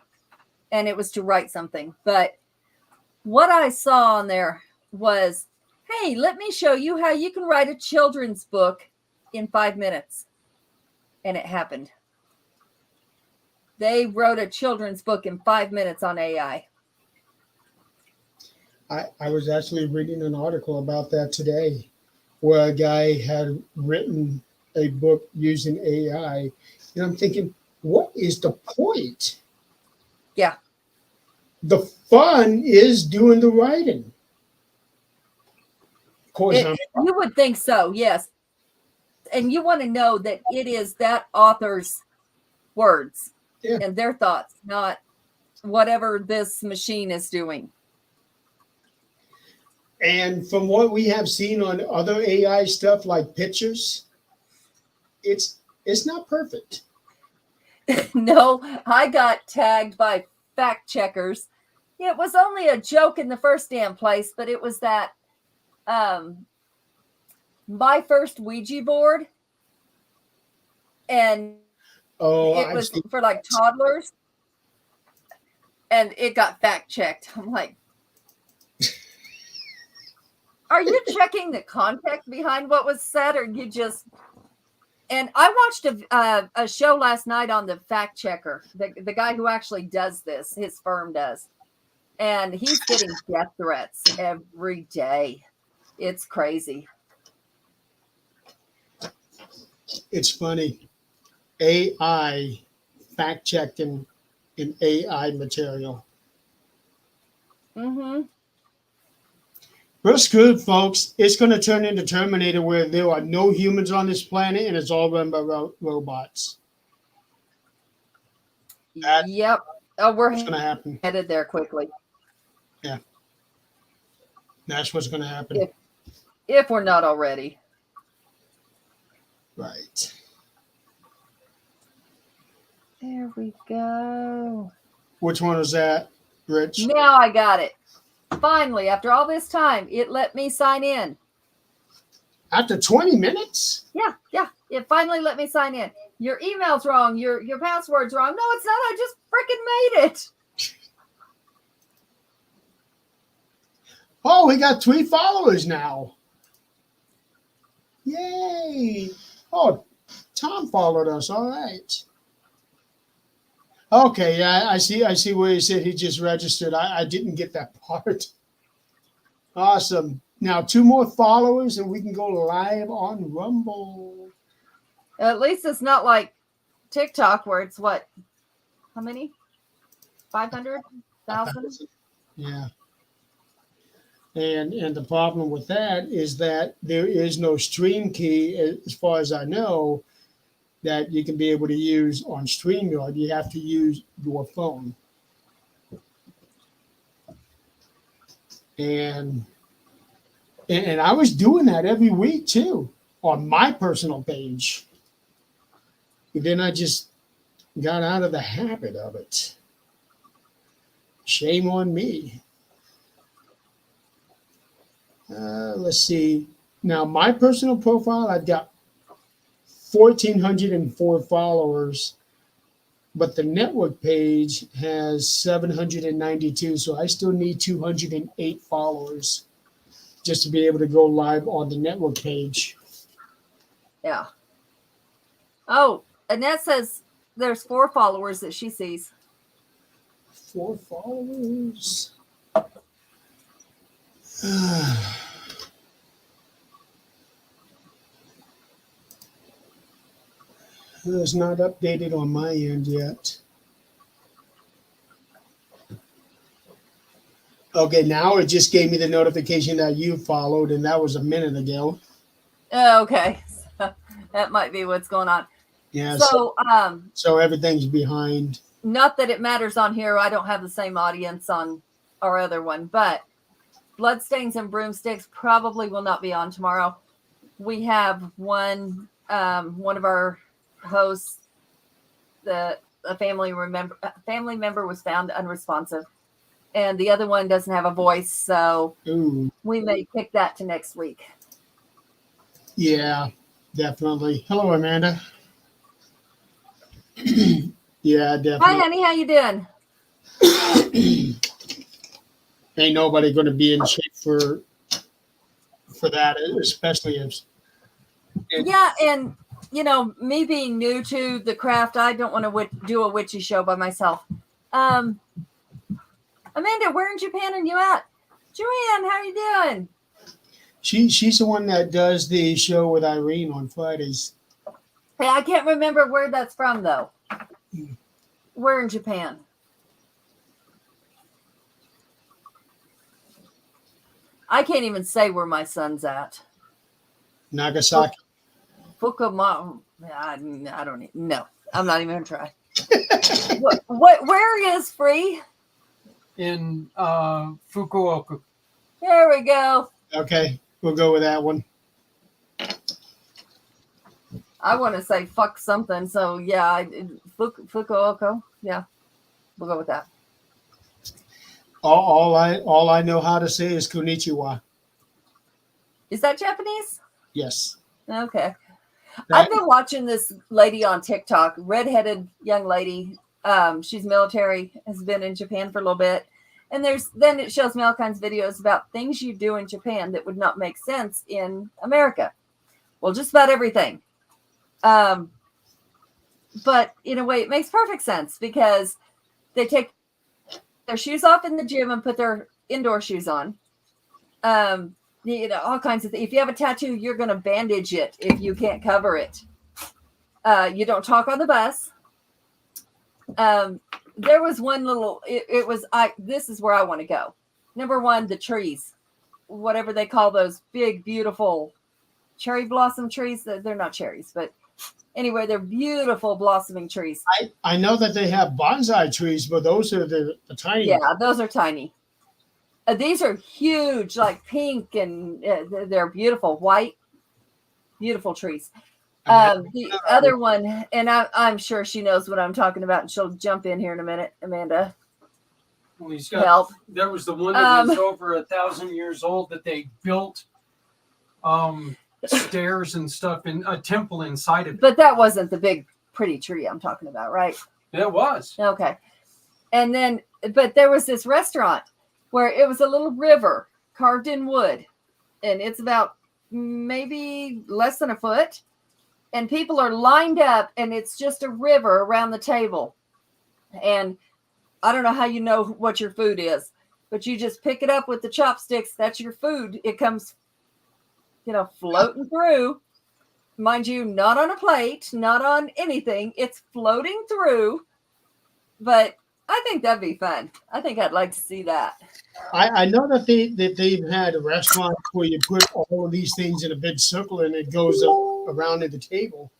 and it was to write something. But what I saw on there was, hey, let me show you how you can write a children's book in 5 minutes. And it happened. They wrote a children's book in 5 minutes on AI. I was actually reading an article about that today, where a guy had written a book using AI. And I'm thinking, what is the point? Yeah. The fun is doing the writing. Of course, You would think so, yes. And you want to know that it is that author's words and their thoughts, not whatever this machine is doing. And from what we have seen on other AI stuff like pictures, it's not perfect. No, I got tagged by fact checkers. It was only a joke in the first damn place, but it was that my first Ouija board, and it was for like toddlers, and it got fact checked. I'm like, are you checking the context behind what was said, or you just? And I watched a show last night on the fact checker, the guy who actually does this, his firm does, and he's getting death threats every day. It's crazy. It's funny. AI fact checking in AI material. Mm-hmm. We're screwed, folks. It's going to turn into Terminator, where there are no humans on this planet and it's all run by robots. Yep. Oh, we're going to happen. Headed there quickly. Yeah. That's what's going to happen. If we're not already. Right. There we go. Which one was that, Rich? Now I got it. Finally, after all this time, it let me sign in. After 20 minutes? Yeah. It finally let me sign in. Your email's wrong. Your password's wrong. No, it's not. I just freaking made it. Oh, we got 3 followers now. Yay! Oh, Tom followed us. All right. Okay, yeah, I see where he said he just registered. I didn't get that part. Awesome. Now 2 more followers and we can go live on Rumble. At least it's not like TikTok where it's what? How many? 500,000? Yeah. And the problem with that is that there is no stream key, as far as I know, that you can be able to use on StreamYard. You have to use your phone. And I was doing that every week too on my personal page. And then I just got out of the habit of it. Shame on me. Let's see. Now, my personal profile, I've got 1,404 followers, but the network page has 792. So I still need 208 followers just to be able to go live on the network page. Yeah. Oh, Annette says there's 4 followers that she sees. 4 followers. It's not updated on my end yet. Okay, now it just gave me the notification that you followed, and that was a minute ago. Oh, okay. That might be what's going on. Yeah. So, everything's behind. not that it matters on here. I don't have the same audience on our other one, but Bloodstains and Broomsticks probably will not be on tomorrow. We have one of our hosts, a family member was found unresponsive, and the other one doesn't have a voice, so we may kick that to next week. Yeah, definitely. Hello, Amanda. Yeah, definitely. Hi, honey. How you doing? Ain't nobody going to be in shape for that, especially if. Yeah, and me being new to the craft, I don't want to do a witchy show by myself. Amanda, where in Japan are you at? Joanne, how are you doing? She's the one that does the show with Irene on Fridays. Hey, I can't remember where that's from though. Where in Japan? I can't even say where my son's at. Nagasaki. Fukuoka. I don't even. No, I'm not even gonna try. Where is Free? In Fukuoka. There we go. Okay, we'll go with that one. I want to say fuck something, so yeah, Fukuoka. Yeah, we'll go with that. All I know how to say is konnichiwa. Is that Japanese? Yes. Okay. I've been watching this lady on TikTok, redheaded young lady. She's military, has been in Japan for a little bit. And then it shows me all kinds of videos about things you do in Japan that would not make sense in America. Well, just about everything. But in a way, it makes perfect sense because they take their shoes off in the gym and put their indoor shoes on. All kinds of things. If you have a tattoo, you're going to bandage it if you can't cover it. You don't talk on the bus. There was one little, this is where I want to go. Number one, the trees, whatever they call those big, beautiful cherry blossom trees. They're not cherries, but anyway, they're beautiful blossoming trees. I know that they have bonsai trees, but those are the tiny. Yeah, those are tiny. These are huge, like pink, and they're beautiful, white, beautiful trees. The other one, and I'm sure she knows what I'm talking about, and she'll jump in here in a minute. Amanda, Well, he's got, help. There was the one that was over 1,000 years old that they built stairs and stuff in a temple inside of it. But that wasn't the big, pretty tree I'm talking about, right? It was. Okay. And then, but there was this restaurant where it was a little river carved in wood, and it's about maybe less than a foot, and people are lined up, and it's just a river around the table. And I don't know how you know what your food is, but you just pick it up with the chopsticks. That's your food. It comes, floating through. Mind you, not on a plate, not on anything. It's floating through. But I think that'd be fun. I think I'd like to see that. I know that they've had a restaurant where you put all of these things in a big circle and it goes up around at the table.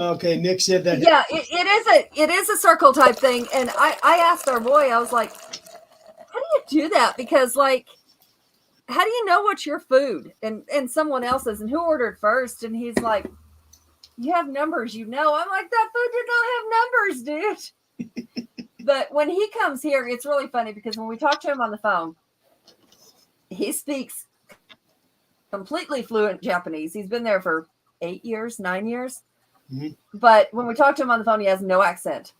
Okay, Nick said that. Yeah, it is a circle type thing. And I asked our boy, I was like, how do you do that? Because how do you know what's your food and someone else's, and who ordered first? And he's like, you have numbers, I'm like, that food did not have numbers, dude. But when he comes here, it's really funny because when we talk to him on the phone, he speaks completely fluent Japanese. He's been there for 9 years. Mm-hmm. But when we talk to him on the phone, he has no accent.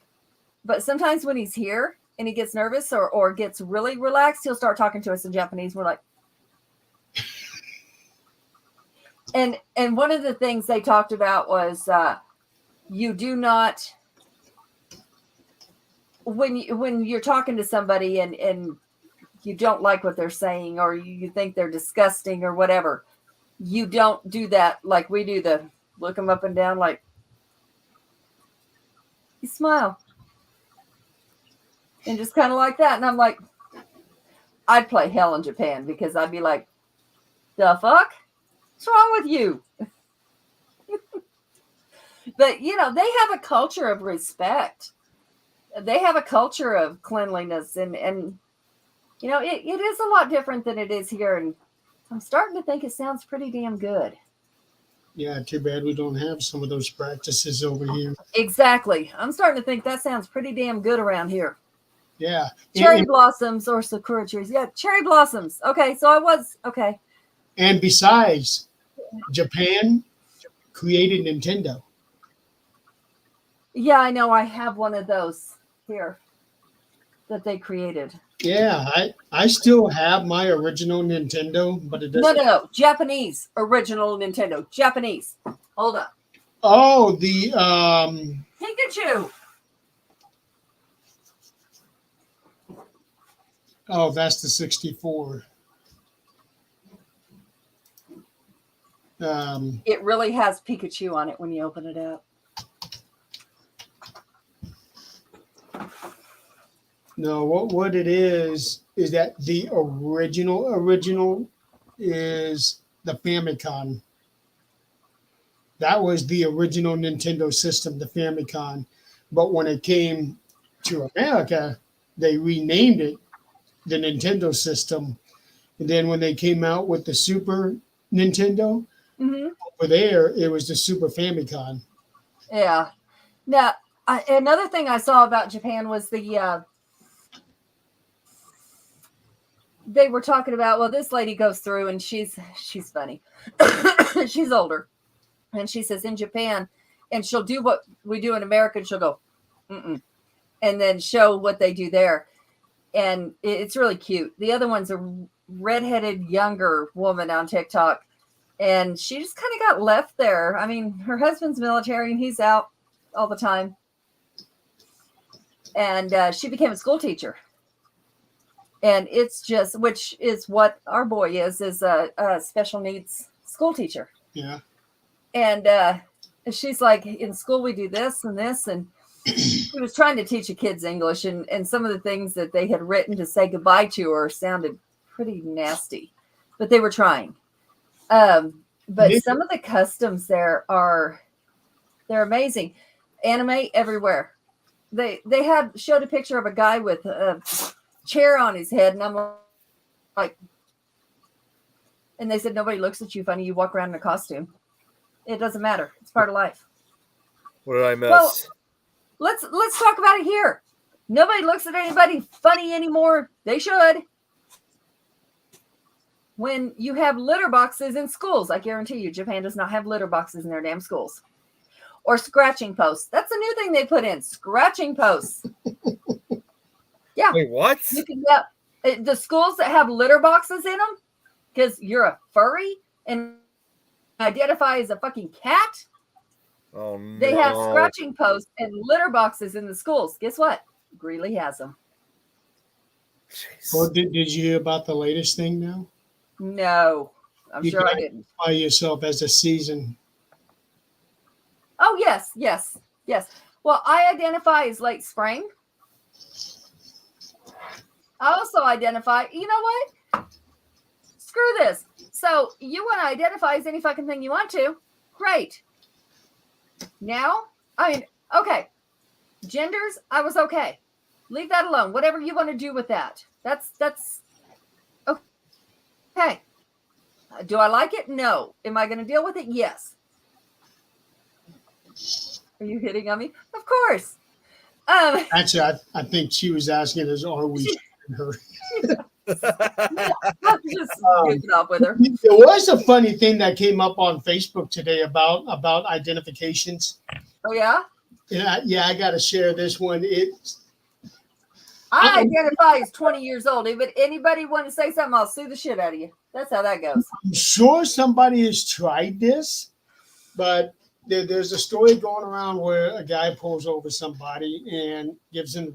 But sometimes when he's here and he gets nervous or gets really relaxed, he'll start talking to us in Japanese. We're like, and one of the things they talked about was you do not, when you're talking to somebody and you don't like what they're saying, or you think they're disgusting or whatever, you don't do that like we do, the look them up and down, like you smile and just kind of like that. And I'm like, I'd play hell in Japan, because I'd be like, the fuck? What's wrong with you? But, they have a culture of respect. They have a culture of cleanliness. And it is a lot different than it is here. And I'm starting to think it sounds pretty damn good. Yeah, too bad we don't have some of those practices over here. Exactly. I'm starting to think that sounds pretty damn good around here. Yeah. Cherry blossoms or sakura trees. Yeah, cherry blossoms. Okay, so okay. And besides, Japan created Nintendo. Yeah, I know. I have one of those here that they created. Yeah, I still have my original Nintendo, but it doesn't. No. Japanese original Nintendo. Japanese. Hold up. Oh, the Pikachu. Oh, that's the 64. It really has Pikachu on it when you open it up. No, what it is that the original is the Famicom. That was the original Nintendo system, the Famicom. But when it came to America, they renamed it the Nintendo system. And then when they came out with the Super Nintendo, over there, it was the Super Famicom. Yeah. Now, another thing I saw about Japan was they were talking about, well, this lady goes through and she's funny. She's older. And she says in Japan, and she'll do what we do in America, and she'll go, mm-mm, and then show what they do there. And it's really cute. The other one's a redheaded younger woman on TikTok. And she just kind of got left there. I mean, her husband's military and he's out all the time. And she became a school teacher. And it's just, which is what our boy is a special needs school teacher. Yeah. And she's like, in school we do this and this. And she was trying to teach the kids English. And some of the things that they had written to say goodbye to her sounded pretty nasty. But they were trying. But some of the customs there they're amazing. Anime everywhere. They showed a picture of a guy with a chair on his head, and I'm like, and they said nobody looks at you funny. You walk around in a costume. It doesn't matter. It's part of life. What did I miss? Well, let's talk about it here. Nobody looks at anybody funny anymore. They should. When you have litter boxes in schools, I guarantee you, Japan does not have litter boxes in their damn schools. Or scratching posts. That's a new thing they put in. Scratching posts. Yeah. Wait, what? You can, the schools that have litter boxes in them because you're a furry and identify as a fucking cat. Oh no. They have scratching posts and litter boxes in the schools. Guess what? Greeley has them. Jeez. Well, did you hear about the latest thing now? No, I'm You sure I got- didn't. By yourself as a season. Oh, yes, yes, yes. Well, I identify as late spring. I also identify, you know what? Screw this. So you want to identify as any fucking thing you want to. Great. Now, I mean, okay. Genders, I was okay. Leave that alone. Whatever you want to do with that. That's okay. Do I like it? No. Am I going to deal with it? Yes. Are you hitting on me? Of course. Actually, I think she was asking us, are we shitting her? I'm just goofing off with her. There was a funny thing that came up on Facebook today about identifications. Oh, yeah? Yeah, I got to share this one. I identify as 20 years old. If anybody want to say something, I'll sue the shit out of you. That's how that goes. I'm sure somebody has tried this, but there's a story going around where a guy pulls over somebody and gives him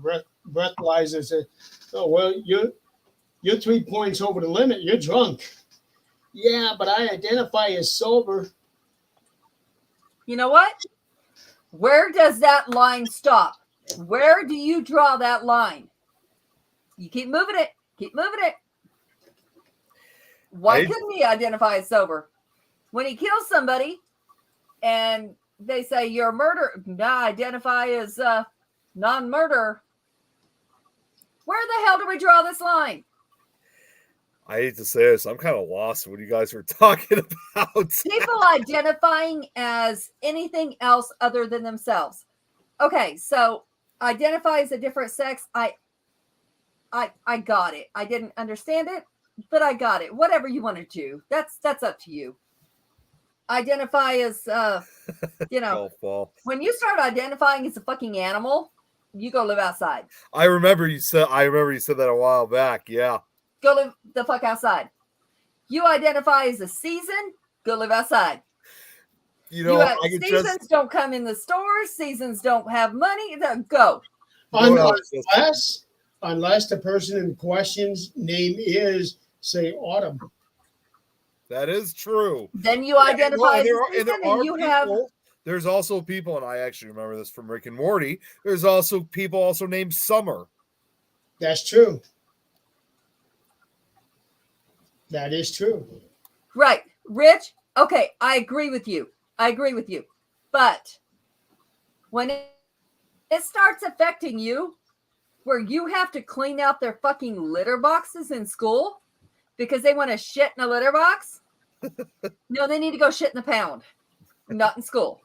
breathalyzer and says, "Oh well, you're 3 points over the limit. You're drunk." Yeah, but I identify as sober. You know what? Where does that line stop? Where do you draw that line? You keep moving it. Keep moving it. Why couldn't he identify as sober? When he kills somebody and they say you're a murderer, I identify as non-murder. Where the hell do we draw this line? I hate to say this, I'm kind of lost what you guys were talking about. People identifying as anything else other than themselves. Okay, so identify as a different sex. I got it. I didn't understand it, but I got it. Whatever you want to do, that's up to you. Identify as when you start identifying as a fucking animal, you go live outside. I remember you said that a while back. Yeah. Go live the fuck outside. You identify as a season, go live outside. You know, Seasons don't come in the stores. Seasons don't have money. Go. Unless the person in question's name is, say, Autumn. That is true. Then you identify as a season, and you have. There's also people, and I actually remember this from Rick and Morty. There's also people also named Summer. That's true. That is true. Right. Rich, okay, I agree with you. But when it starts affecting you, where you have to clean out their fucking litter boxes in school because they want to shit in a litter box, no, they need to go shit in the pound, not in school.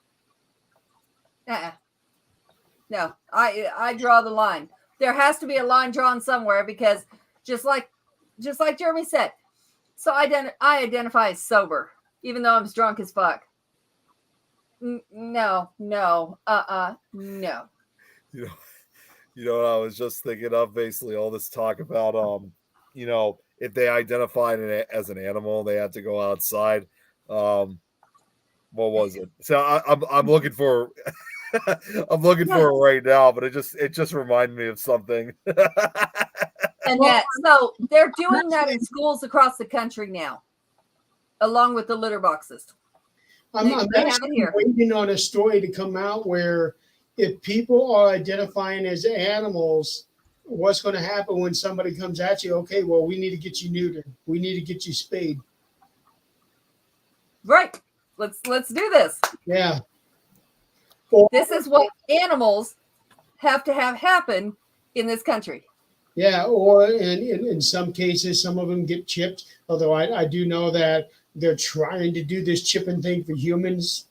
No, I draw the line. There has to be a line drawn somewhere because just like Jeremy said, so I identify as sober, even though I'm drunk as fuck. No. You know, I was just thinking of basically all this talk about, if they identified as an animal, they had to go outside. What was it? So I'm looking for, I'm looking for it right now, but it just reminded me of something. And so they're doing that in schools across the country now, along with the litter boxes. I'm actually waiting on a story to come out where if people are identifying as animals, what's going to happen when somebody comes at you? Okay, well, we need to get you neutered. We need to get you spayed. Right. Let's do this. Yeah. This is what animals have to have happen in this country. Yeah, or in some cases, some of them get chipped. Although I do know that they're trying to do this chipping thing for humans.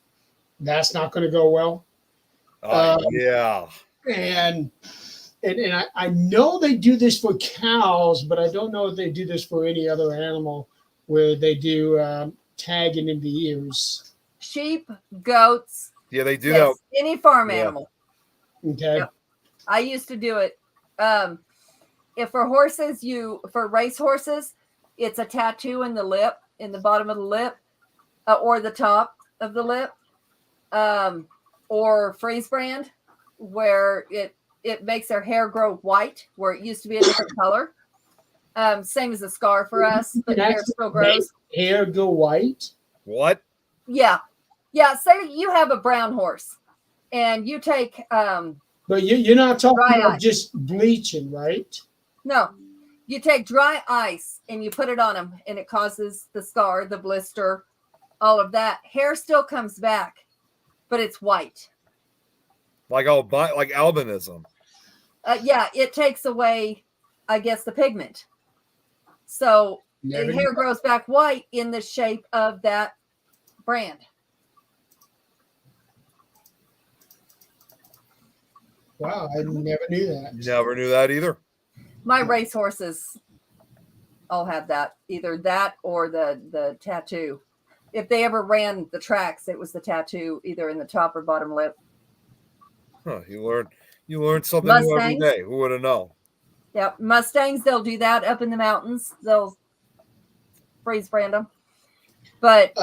That's not going to go well. Yeah. And I know they do this for cows, but I don't know if they do this for any other animal where they do tagging in the ears. Sheep, goats. Yeah, they do yes, that. Any farm animal. Okay. Yep. I used to do it. If for horses, for race horses, it's a tattoo in the lip, in the bottom of the lip, or the top of the lip, or freeze brand, where it makes their hair grow white, where it used to be a different color. Same as a scar for us, but hair still grows. Hair go white. What? Yeah. Say you have a brown horse, and you take But you're not talking Dry about ice. just bleaching, right? no, you take dry ice and you put it on them, and it causes the scar, the blister, all of that. Hair still comes back, but it's white. Like albinism. Yeah, it takes away, I guess, the pigment. So Never the knew hair that. grows back white in the shape of that brand. Wow, I never knew that. Never knew that either. My race horses all have that, either that or the tattoo. If they ever ran the tracks, it was the tattoo either in the top or bottom lip. Huh, you learn something new every Mustangs? day. Who would have known? Yeah, Mustangs, they'll do that up in the mountains. They'll freeze brand them. But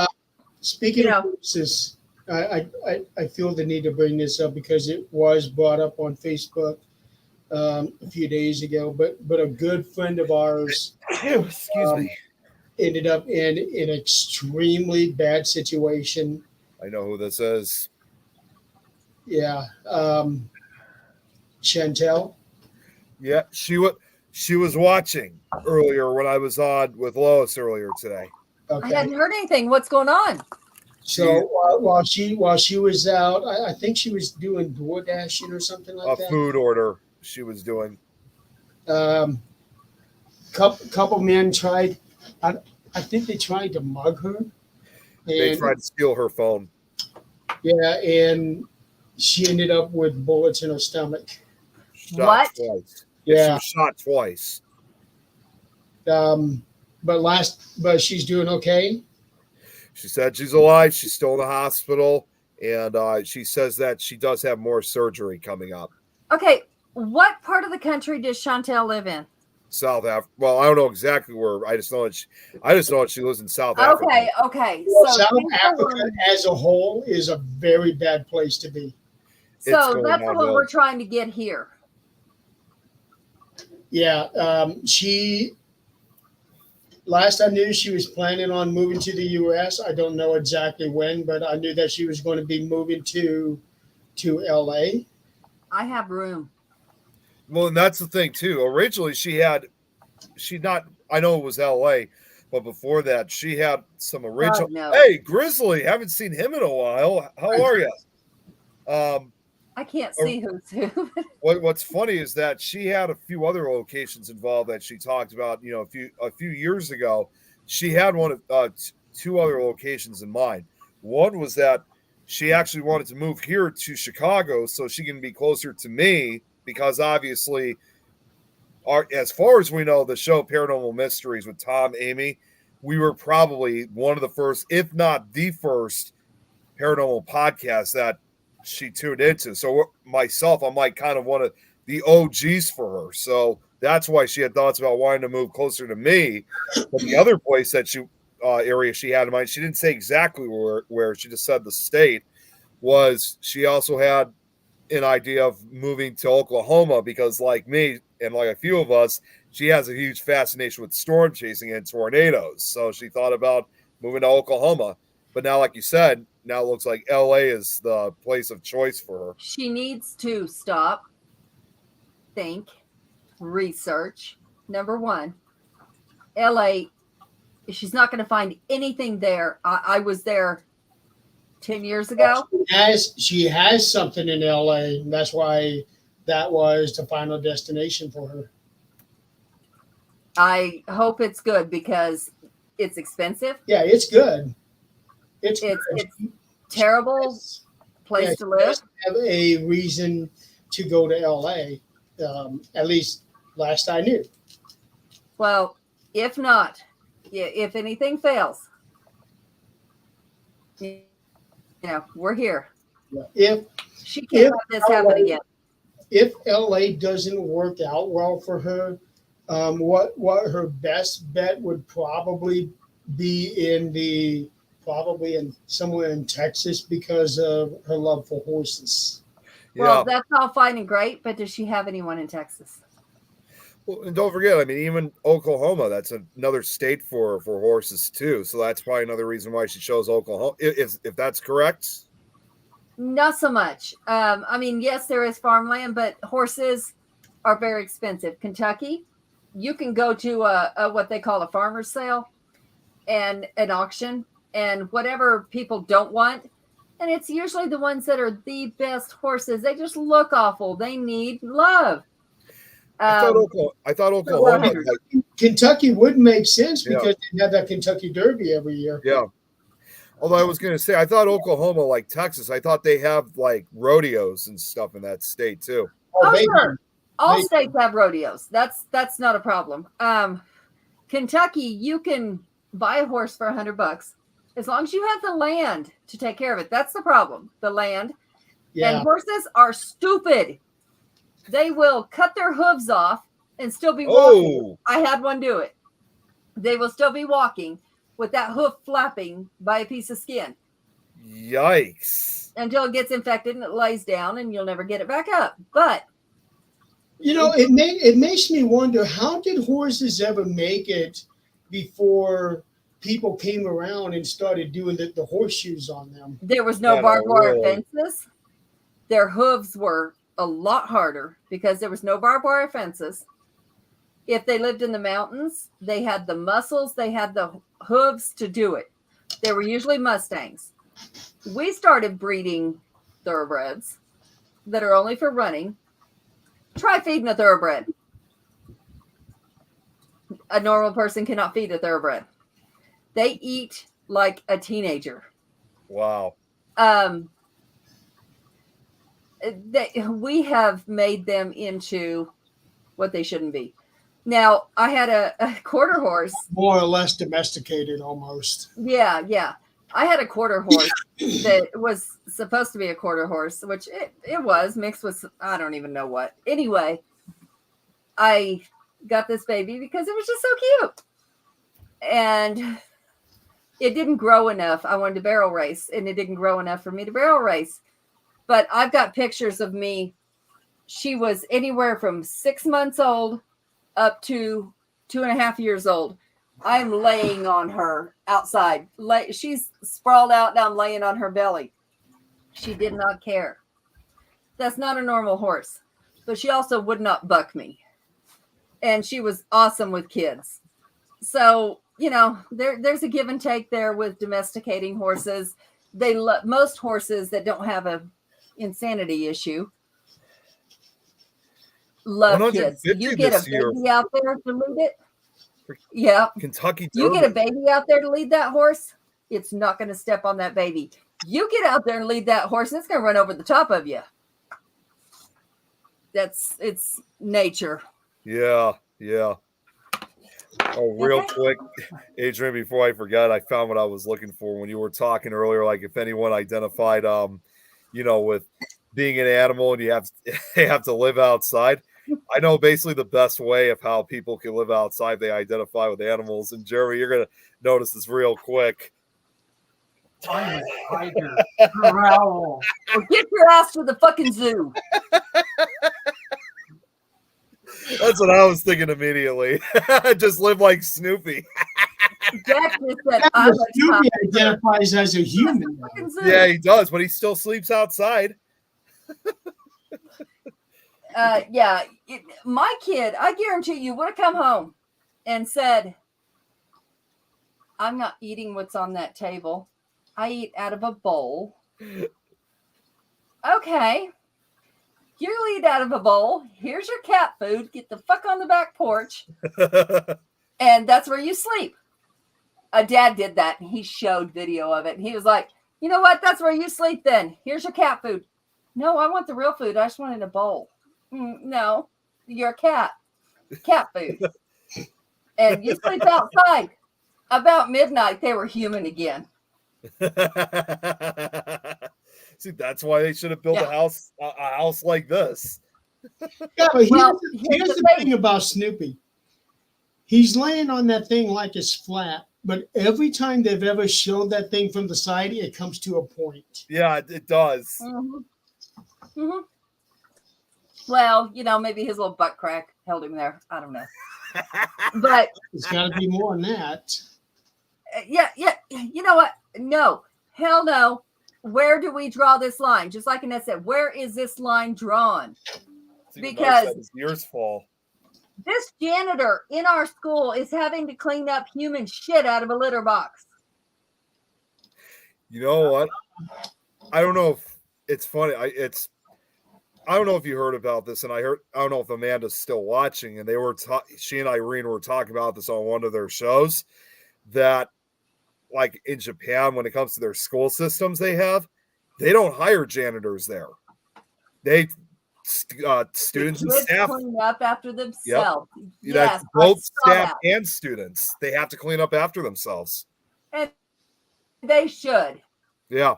Speaking You of horses, I feel the need to bring this up because it was brought up on Facebook a few days ago. But a good friend of ours Excuse me. ended up in an extremely bad situation. I know who this is. Yeah, Chantel. Yeah, she was watching earlier when I was on with Lois earlier today. I Okay. hadn't heard anything. What's going on? So while she was out, I think she was doing door dashing or something like A that. food order she was doing. Couple men tried. I think they tried to mug her. They And tried to steal her phone. yeah, and she ended up with bullets in her stomach. Shot What? Twice. Yeah. She was shot twice. But she's doing okay. She said she's alive. She's still in the hospital, and she says that she does have more surgery coming up. Okay, what part of the country does Chantel live in? South Africa. Well, I don't know exactly where. I just know that she lives in South Africa. Okay. Well, So, South things are Africa going- as a whole is a very bad place to be. It's so going that's the one downhill. we're trying to get here. Yeah, she. Last I knew, she was planning on moving to the U.S. I don't know exactly when, but I knew that she was going to be moving to L.A. I have room. Well, and that's the thing too. Originally, I know it was L.A., but before that, she had some original. God, no. Hey, Grizzly, haven't seen him in a while. How are you? I can't see who's who. What's funny is that she had a few other locations involved that she talked about. You know, a few years ago, she had two other locations in mind. One was that she actually wanted to move here to Chicago so she can be closer to me, because obviously, as far as we know, the show Paranormal Mysteries with Tom, Amy, we were probably one of the first, if not the first, paranormal podcast that she tuned into. So myself, I'm like kind of one of the OGs for her. So that's why she had thoughts about wanting to move closer to me. But the other place that area she had in mind, she didn't say exactly where, she just said the state, was she also had an idea of moving to Oklahoma, because like me and like a few of us, she has a huge fascination with storm chasing and tornadoes. So she thought about moving to Oklahoma. But now, like you said, now it looks like LA is the place of choice for her. She needs to stop, think, research. Number one, LA, she's not going to find anything there. I was there 10 years ago. She has something in L.A. And that's why that was the final destination for her. I hope it's good because it's expensive. Yeah, it's good. It's Terrible place to live. Have a reason to go to L.A. At least last I knew. Well, if not, if anything fails, we're here. If She can't have this happen again. if LA doesn't work out well for her, what her best bet would probably be in somewhere in Texas because of her love for horses. Well, Yeah. that's all fine and great, but does she have anyone in Texas? Well, and don't forget, I mean, even Oklahoma, that's another state for horses too. So that's probably another reason why she chose Oklahoma. If that's correct. Not so much. I mean, yes, there is farmland, but horses are very expensive. Kentucky, you can go to a what they call a farmer's sale and an auction, and whatever people don't want, and it's usually the ones that are the best horses. They just look awful. They need love. I thought Oklahoma. Like, Kentucky would make sense Yeah. because they have that Kentucky Derby every year. yeah. Although I was going to say, I thought Oklahoma, like Texas, I thought they have like rodeos and stuff in that state too. Oh, they sure. All They- states have rodeos. That's not a problem. Kentucky, you can buy a horse for $100 as long as you have the land to take care of it. That's the problem. The land. Yeah. And horses are stupid. They will cut their hooves off and still be walking. Oh, I had one do it. They will still be walking with that hoof flapping by a piece of skin yikes. until it gets infected and it lays down and you'll never get it back up. But It makes me wonder, how did horses ever make it before people came around and started doing the horseshoes on them? there was no Yeah, barbed wire really. fences. Their hooves were a lot harder because there was no barbed wire fences. If they lived in the mountains, they had the muscles, they had the hooves to do it. They were usually Mustangs. We started breeding thoroughbreds that are only for running. Try feeding a thoroughbred. A normal person cannot feed a thoroughbred. They eat like a teenager. Wow. We have made them into what they shouldn't be. Now, I had a quarter horse. More or less domesticated almost. Yeah. I had a quarter horse that was supposed to be a quarter horse, which it was mixed with, I don't even know what. Anyway, I got this baby because it was just so cute. And it didn't grow enough. I wanted to barrel race, and it didn't grow enough for me to barrel race. But I've got pictures of me. She was anywhere from 6 months old up to 2.5 years old. I'm laying on her outside. She's sprawled out and I'm laying on her belly. She did not care. That's not a normal horse. But she also would not buck me. And she was awesome with kids. So, there's a give and take there with domesticating horses. Most horses that don't have a insanity issue love kids. 150 You get a this year. baby out there to lead it. Yeah. Kentucky You Derby. get a baby out there to lead that horse, it's not going to step on that baby. You get out there and lead that horse, it's going to run over the top of you. It's nature. Yeah. Oh, real quick, Adrian, before I forget, I found what I was looking for when you were talking earlier. Like if anyone identified, with being an animal and you have to live outside. I know basically the best way of how people can live outside, they identify with animals. And Jeremy, you're going to notice this real quick. I'm a tiger. Growl. Well, get your ass to the fucking zoo. That's what I was thinking immediately. Just live like Snoopy. Jack just said, I'm a Snoopy tiger. identifies as a human. Fucking zoo. Yeah, he does, but he still sleeps outside. My kid, I guarantee you, would have come home and said, I'm not eating what's on that table. I eat out of a bowl. Okay. You eat out of a bowl. Here's your cat food. Get the fuck on the back porch. And that's where you sleep. A dad did that, and he showed video of it. And he was like, you know what? That's where you sleep then. Here's your cat food. No, I want the real food. I just want it in a bowl. No, you're a cat. Cat food. And you sleep outside. About midnight, they were human again. See, that's why they should have built Yeah. a house like this. Yeah, but Well, here's the thing about Snoopy. He's laying on that thing like it's flat, but every time they've ever showed that thing from the side, it comes to a point. Yeah, it does. Mhm. Mhm. Well, maybe his little butt crack held him there. I don't know. But It's got to be more than that. yeah. You know what? No. Hell no. Where do we draw this line? Just like Annette said, where is this line drawn? Because his ears fall. this janitor in our school is having to clean up human shit out of a litter box. You know what? I don't know if it's funny. I don't know if you heard about this, and I don't know if Amanda's still watching, and she and Irene were talking about this on one of their shows, that like in Japan, when it comes to their school systems they don't hire janitors there. They students and Kids staff clean up after themselves. That's Yes, both I saw staff that. and students. They have to clean up after themselves. And they should. Yeah.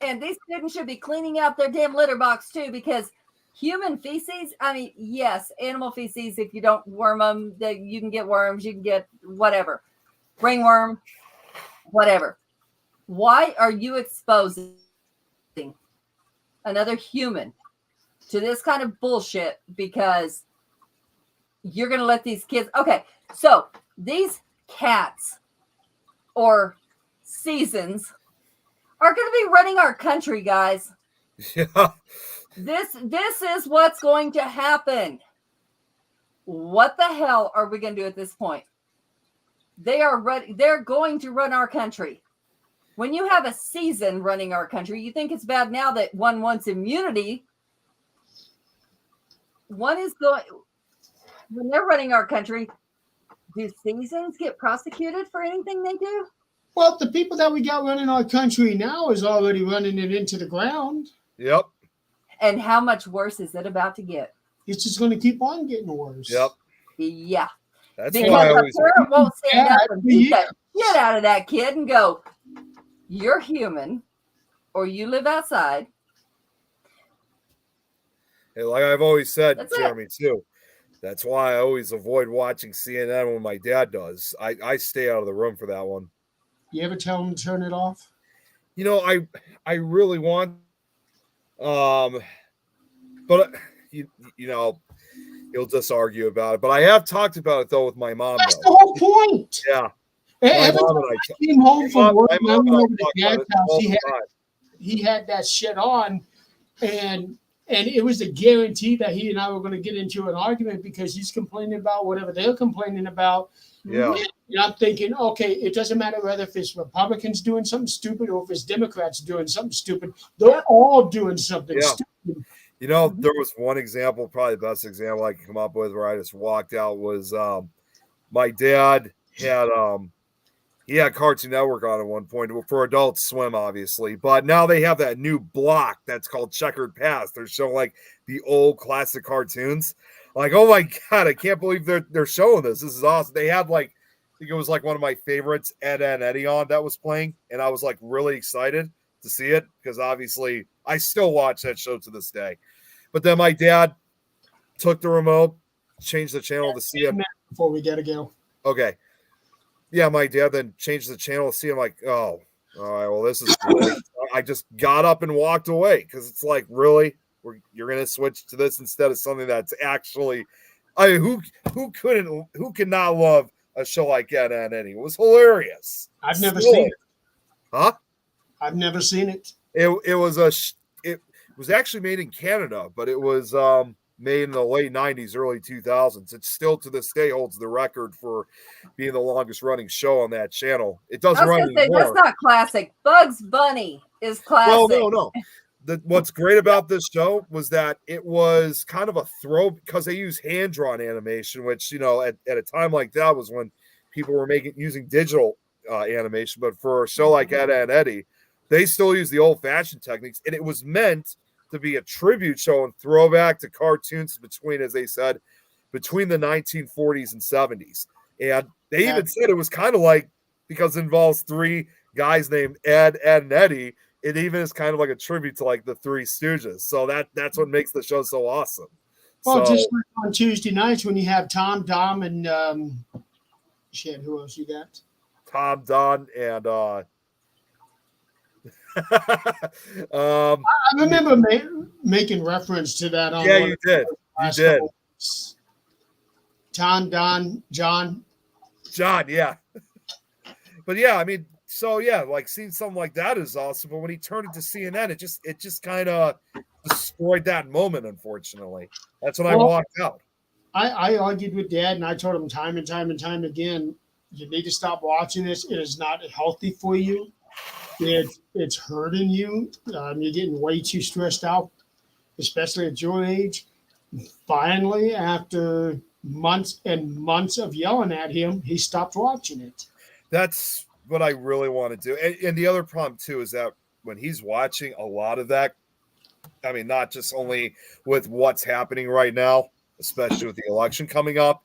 And these students should be cleaning out their damn litter box too, because human feces, I mean, yes, animal feces, if you don't worm them, you can get worms, you can get whatever, ringworm, whatever. Why are you exposing another human to this kind of bullshit? Because you're going to let these kids. Okay, so these cats or seasons are going to be running our country, guys. Yeah. This is what's going to happen. What the hell are we going to do at this point? They're going to run our country. When you have a season running our country, you think it's bad now that one wants immunity. One is going, when they're running our country, do seasons get prosecuted for anything they do? Well, the people that we got running our country now is already running it into the ground. Yep. And how much worse is it about to get? It's just going to keep on getting worse. Yep. Yeah. That's Because why I a always parent won't stand up and beat Yeah. the shit out of that kid and go, you're human, or you live outside. Hey, like I've always said, That's it. Jeremy, too. That's why I always avoid watching CNN when my dad does. I stay out of the room for that one. You ever tell them to turn it off? You know, I really want, but you know, he'll just argue about it. But I have talked about it though with my mom. That's Though. the whole point. Yeah, Every mom time and I came home from work, my and I mom went and I over to talk about Dad's it all house. the time. He had that shit on, and it was a guarantee that he and I were going to get into an argument because he's complaining about whatever they're complaining about. Yeah. And I'm thinking, okay, it doesn't matter whether if it's Republicans doing something stupid or if it's Democrats doing something stupid. They're all doing something Yeah. stupid. You know, there was one example, probably the best example I can come up with, where I just walked out was my dad had he had Cartoon Network on at one point for Adult Swim, obviously, but now they have that new block that's called Checkered Past. They're showing like the old classic cartoons. Like, oh my god, I can't believe they're showing this. This is awesome. They had like, I think it was like one of my favorites, Ed and Eddie on that was playing, and I was like really excited to see it because obviously I still watch that show to this day. But then my dad took the remote, changed the channel to see it. Before we gotta go. Okay. Yeah, my dad then changed the channel to see him like, oh, all right, well, this is great. I just got up and walked away because it's like, really? You're going to switch to this instead of something that's actually, I mean, who cannot love a show like Ed and Eddie? It was hilarious. I've never Still. seen it. Huh? I've never seen it. It was actually made in Canada, but it was made in the late 90s, early 2000s. It still to this day holds the record for being the longest running show on that channel. It doesn't I was run going to say, anymore. that's not classic. Bugs Bunny is classic. Well, no. What's great about this show was that it was kind of a throw because they use hand-drawn animation, which, you know, at a time like that was when people were using digital animation. But for a show like Ed and Eddie, they still use the old-fashioned techniques, and it was meant to be a tribute show and throwback to cartoons between, as they said, between the 1940s and 70s. And they even said it was kind of like, because it involves three guys named Ed, and Eddie, it even is kind of like a tribute to like the Three Stooges. So that's what makes the show so awesome. Well, So, just like on Tuesday nights when you have Tom, Dom, and Shit, who else you got? Tom Dunn and I remember making reference to that on yeah, one you of did. the You last did. couple weeks. Tom, Don, John. John, yeah. But yeah, I mean, so yeah, like seeing something like that is awesome. But when he turned it to CNN, it just kind of destroyed that moment, unfortunately. That's when I Well, walked out. I argued with Dad, and I told him time and time and time again, you need to stop watching this. It is not healthy for you. It's hurting you. You're getting way too stressed out, especially at your age. Finally, after months and months of yelling at him, he stopped watching it. That's what I really want to do. And the other problem too is that when he's watching a lot of that, I mean, not just only with what's happening right now, especially with the election coming up,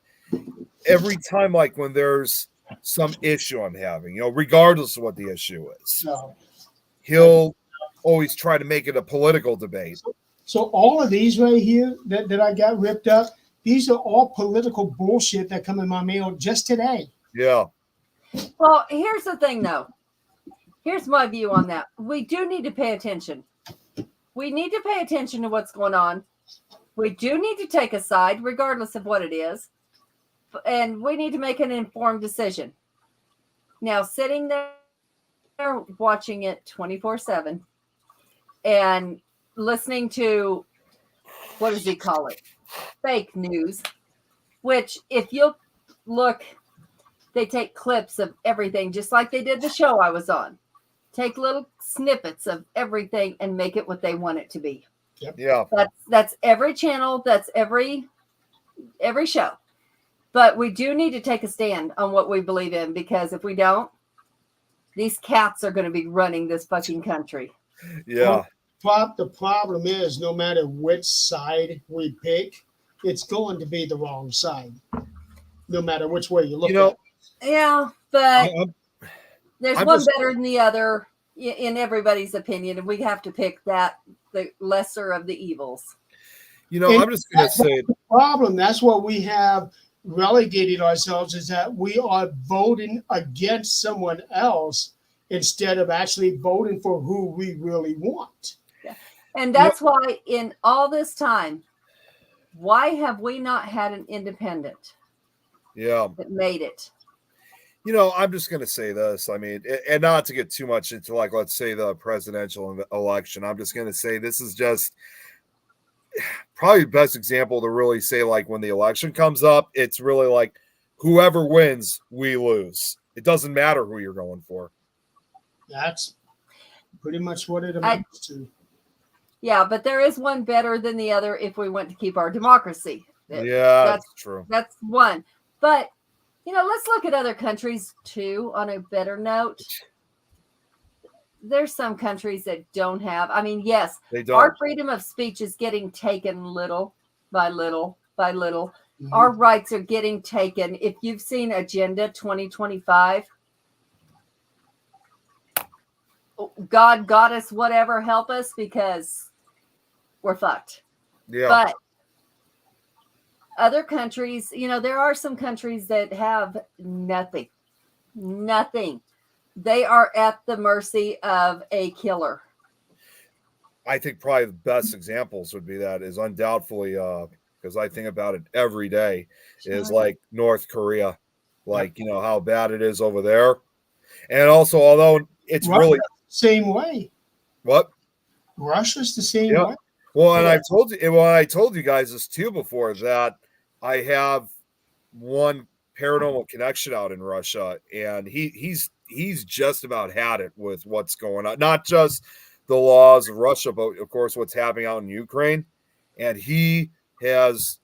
every time, like when there's some issue I'm having, regardless of what the issue is, So, he'll always try to make it a political debate. so all of these right here that I got ripped up, these are all political bullshit that come in my mail just today. Yeah. Well, here's the thing, though. Here's my view on that. We do need to pay attention. We need to pay attention to what's going on. We do need to take a side, regardless of what it is. And we need to make an informed decision. Now, sitting there watching it 24/7 and listening to, what does he call it? Fake news, which if you'll look, they take clips of everything, just like they did the show I was on. Take little snippets of everything and make it what they want it to be. Yeah. That's every channel, that's every show. But we do need to take a stand on what we believe in, because if we don't, these cats are going to be running this fucking country. Yeah. The problem is, no matter which side we pick, it's going to be the wrong side, no matter which way you look at it. Yeah, but there's I'm one just- better than the other in everybody's opinion, and we have to pick the lesser of the evils. I'm just going to say, Problem, that's what we have relegated ourselves, is that we are voting against someone else instead of actually voting for who we really want. And that's why in all this time, why have we not had an independent yeah. that made it? I'm just going to say this. I mean, and not to get too much into, like, let's say the presidential election. I'm just going to say this is just probably the best example to really say, like, when the election comes up, it's really like whoever wins, we lose. It doesn't matter who you're going for. That's pretty much what it amounts to. Yeah, but there is one better than the other if we want to keep our democracy. Yeah, that's true. That's one. But, let's look at other countries too on a better note. There's some countries that don't have. I mean, yes, They don't. our freedom of speech is getting taken little by little by little. Mhm. Our rights are getting taken. If you've seen Agenda 2025, God, Goddess, whatever, help us, because we're fucked. Yeah. But other countries, there are some countries that have nothing. They are at the mercy of a killer. I think probably the best examples would be that is undoubtedly, because I think about it every day, is like North Korea, like, how bad it is over there. And also, although it's Russia's really the same way. what? Russia's the same Yeah. way. Well, and I told you guys this too before, that I have one paranormal connection out in Russia, and he's just about had it with what's going on, not just the laws of Russia, but of course what's happening out in Ukraine. And he has,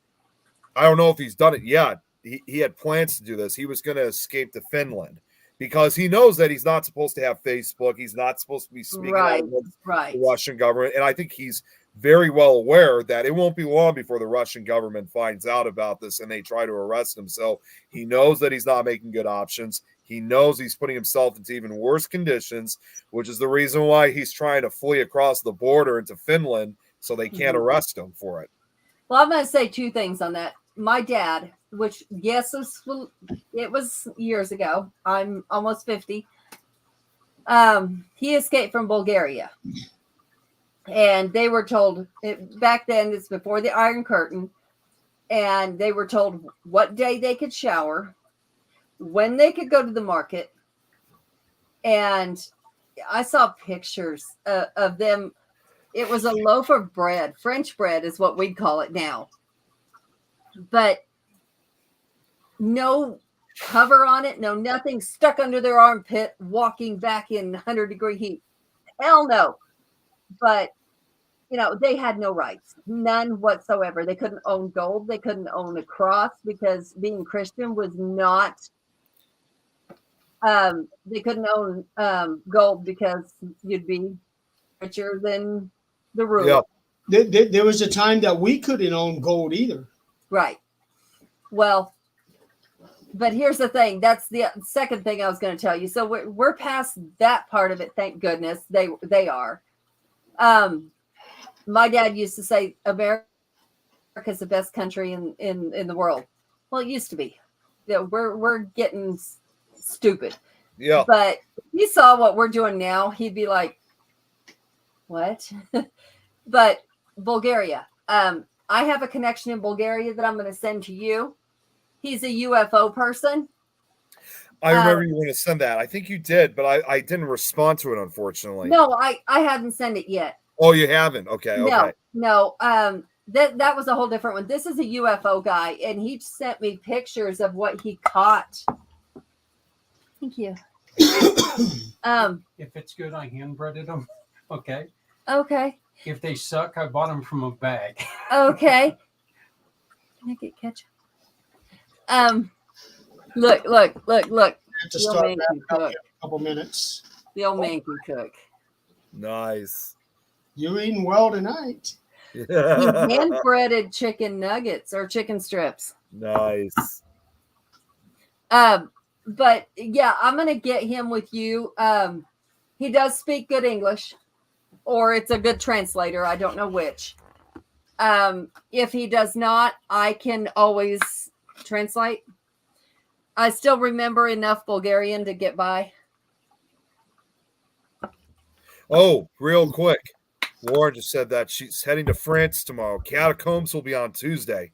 I don't know if he's done it yet. He had plans to do this. He was going to escape to Finland because he knows that he's not supposed to have Facebook. He's not supposed to be speaking out against the Russian government. And I think he's very well aware that it won't be long before the Russian government finds out about this and they try to arrest him. So he knows that he's not making good options. He knows he's putting himself into even worse conditions, which is the reason why he's trying to flee across the border into Finland so they can't arrest him for it. Well, I'm going to say two things on that. My dad which yes, it was years ago. I'm almost 50. He escaped from Bulgaria. And they were told back then, it's before the Iron Curtain, and they were told what day they could shower, when they could go to the market. And I saw pictures of them. It was a loaf of bread. French bread is what we'd call it now. But no cover on it, no nothing, stuck under their armpit, walking back in 100-degree heat. Hell no. But, they had no rights, none whatsoever. They couldn't own gold. They couldn't own a cross because being Christian was not, they couldn't own gold because you'd be richer than the ruler. Yeah. There was a time that we couldn't own gold either. Right. Well, but here's the thing. That's the second thing I was going to tell you. So we're past that part of it. Thank goodness they are. My dad used to say America's the best country in the world. Well, it used to be. We're getting stupid. Yeah. But if he saw what we're doing now, he'd be like, what? But Bulgaria. I have a connection in Bulgaria that I'm going to send to you. He's a UFO person. I remember you want to send that. I think you did, but I didn't respond to it, unfortunately. No, I haven't sent it yet. Oh, you haven't? Okay. Okay. No. That was a whole different one. This is a UFO guy, and he sent me pictures of what he caught. Thank you. If it's good, I hand breaded them. Okay. Okay. If they suck, I bought them from a bag. Okay. Can I get ketchup? Look. I have to The old start man wrapping can up cook. in a couple minutes. The old man can cook. Nice. You're eating well tonight. He hand breaded chicken nuggets or chicken strips. Nice. But yeah, I'm gonna get him with you. He does speak good English, or it's a good translator. I don't know which. If he does not, I can always translate. I still remember enough Bulgarian to get by. Oh, real quick. Lauren just said that she's heading to France tomorrow. Catacombs will be on Tuesday.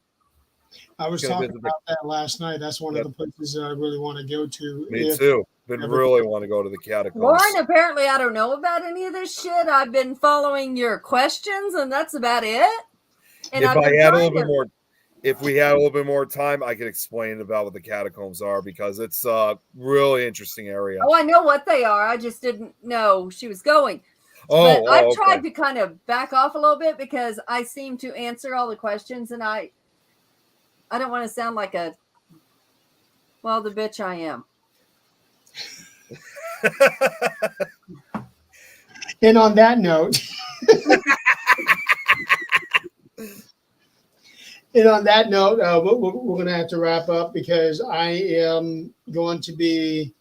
I was Gonna talking visit about that last night. That's one of the places that I really want to go to. Me too. Been really want to go to the catacombs. Lauren, apparently I don't know about any of this shit. I've been following your questions, and that's about it. And If we had a little bit more time, I could explain about what the catacombs are because it's a really interesting area. Oh, I know what they are. I just didn't know she was going. Oh, But I've okay. tried to kind of back off a little bit because I seem to answer all the questions, and I don't want to sound like the bitch I am. And on that note, we're going to have to wrap up because I am going to be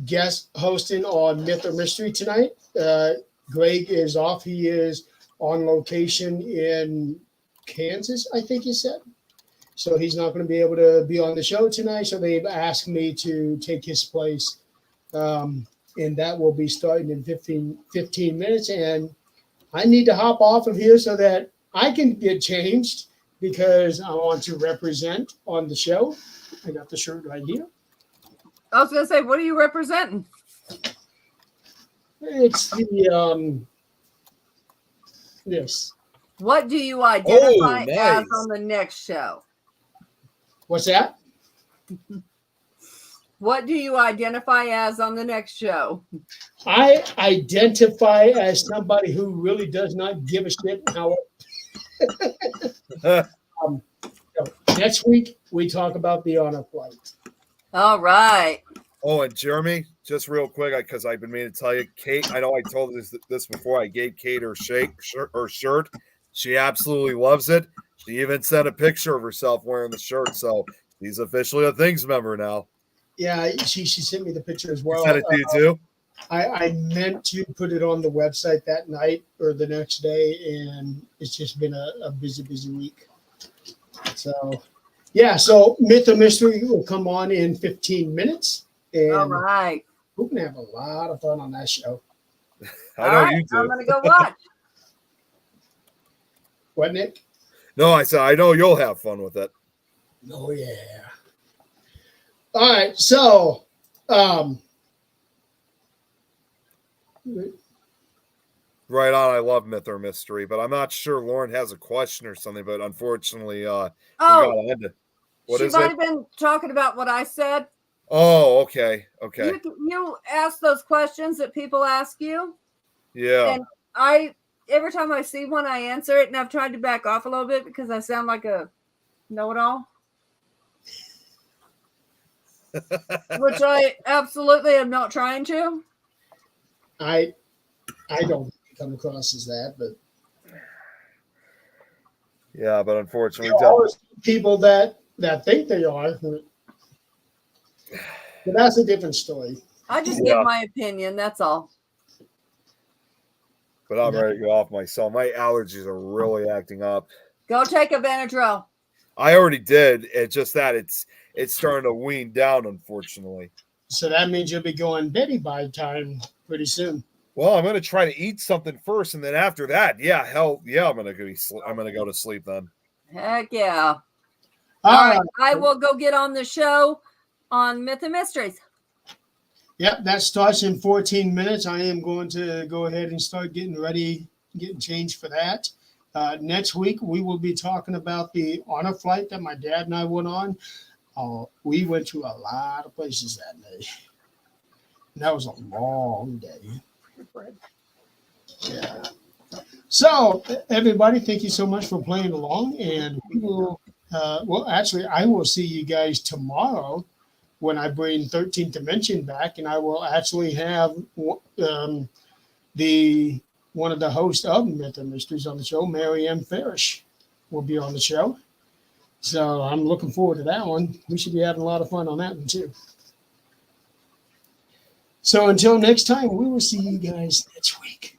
guest hosting on Myth or Mystery tonight. Greg is off. He is on location in Kansas, I think he said. So he's not going to be able to be on the show tonight. So they've asked me to take his place. And that will be starting in 15 minutes. And I need to hop off of here so that I can get changed because I want to represent on the show. I got the shirt right here. I was going to say, what are you representing? It's the this. What do you identify nice. as on the next show? What's that? What do you identify as on the next show? I identify as somebody who really does not give a shit how. Next week we talk about the honor flight. All right. Oh, and Jeremy, just real quick, because I've been meaning to tell you, Kate. I know I told this before. I gave Kate her shirt. She absolutely loves it. She even sent a picture of herself wearing the shirt. So she's officially a Things member now. Yeah, she sent me the picture as well. Sent it to you too. I meant to put it on the website that night or the next day, and it's just been a busy week. So Yeah, so Myth or Mystery will come on in 15 minutes. And All right. we're going to have a lot of fun on that show. I All know right, you do. I'm gonna go watch. What, Nick? No, I said I know you'll have fun with it. Oh, yeah. All right, so Right on. I love Myth or Mystery, but I'm not sure Lauren has a question or something. But unfortunately, we Oh, gotta end it. What she is might it? have been talking about what I said. Oh, okay, okay, You ask those questions that people ask you, yeah. and I every time I see one, I answer it, and I've tried to back off a little bit because I sound like a know-it-all, which I absolutely am not trying to. I don't come across as that, but Yeah, but unfortunately, there are always people that think they are. But that's a different story. I just Yeah. give my opinion. That's all. but I'm ready to go off myself. My allergies are really acting up. Go take a Benadryl. I already did. It's just that it's starting to wean down, unfortunately. So that means you'll be going Betty by time pretty soon. Well, I'm gonna try to eat something first, and then after that, yeah, hell yeah, I'm gonna go to sleep then. Heck yeah. All All right. right. I will go get on the show on Myth and Mysteries. Yep, that starts in 14 minutes. I am going to go ahead and start getting ready, getting changed for that. Next week, we will be talking about the honor flight that my dad and I went on. We went to a lot of places that day. And that was a long day. Yeah. So, everybody, thank you so much for playing along. And we will, actually, I will see you guys tomorrow when I bring 13th Dimension back, and I will actually have one of the hosts of Myth and Mysteries on the show, Mary M. Farish, will be on the show. So I'm looking forward to that one. We should be having a lot of fun on that one too. So until next time, we will see you guys next week.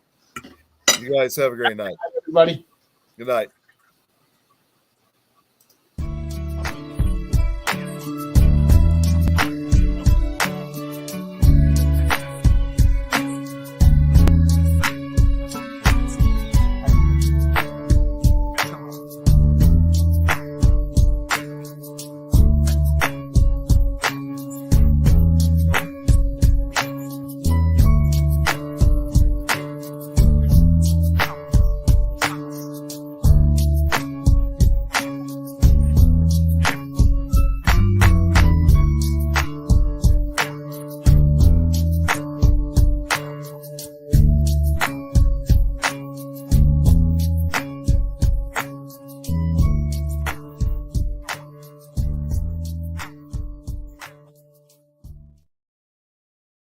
You guys have a great night. Bye, everybody. Good night.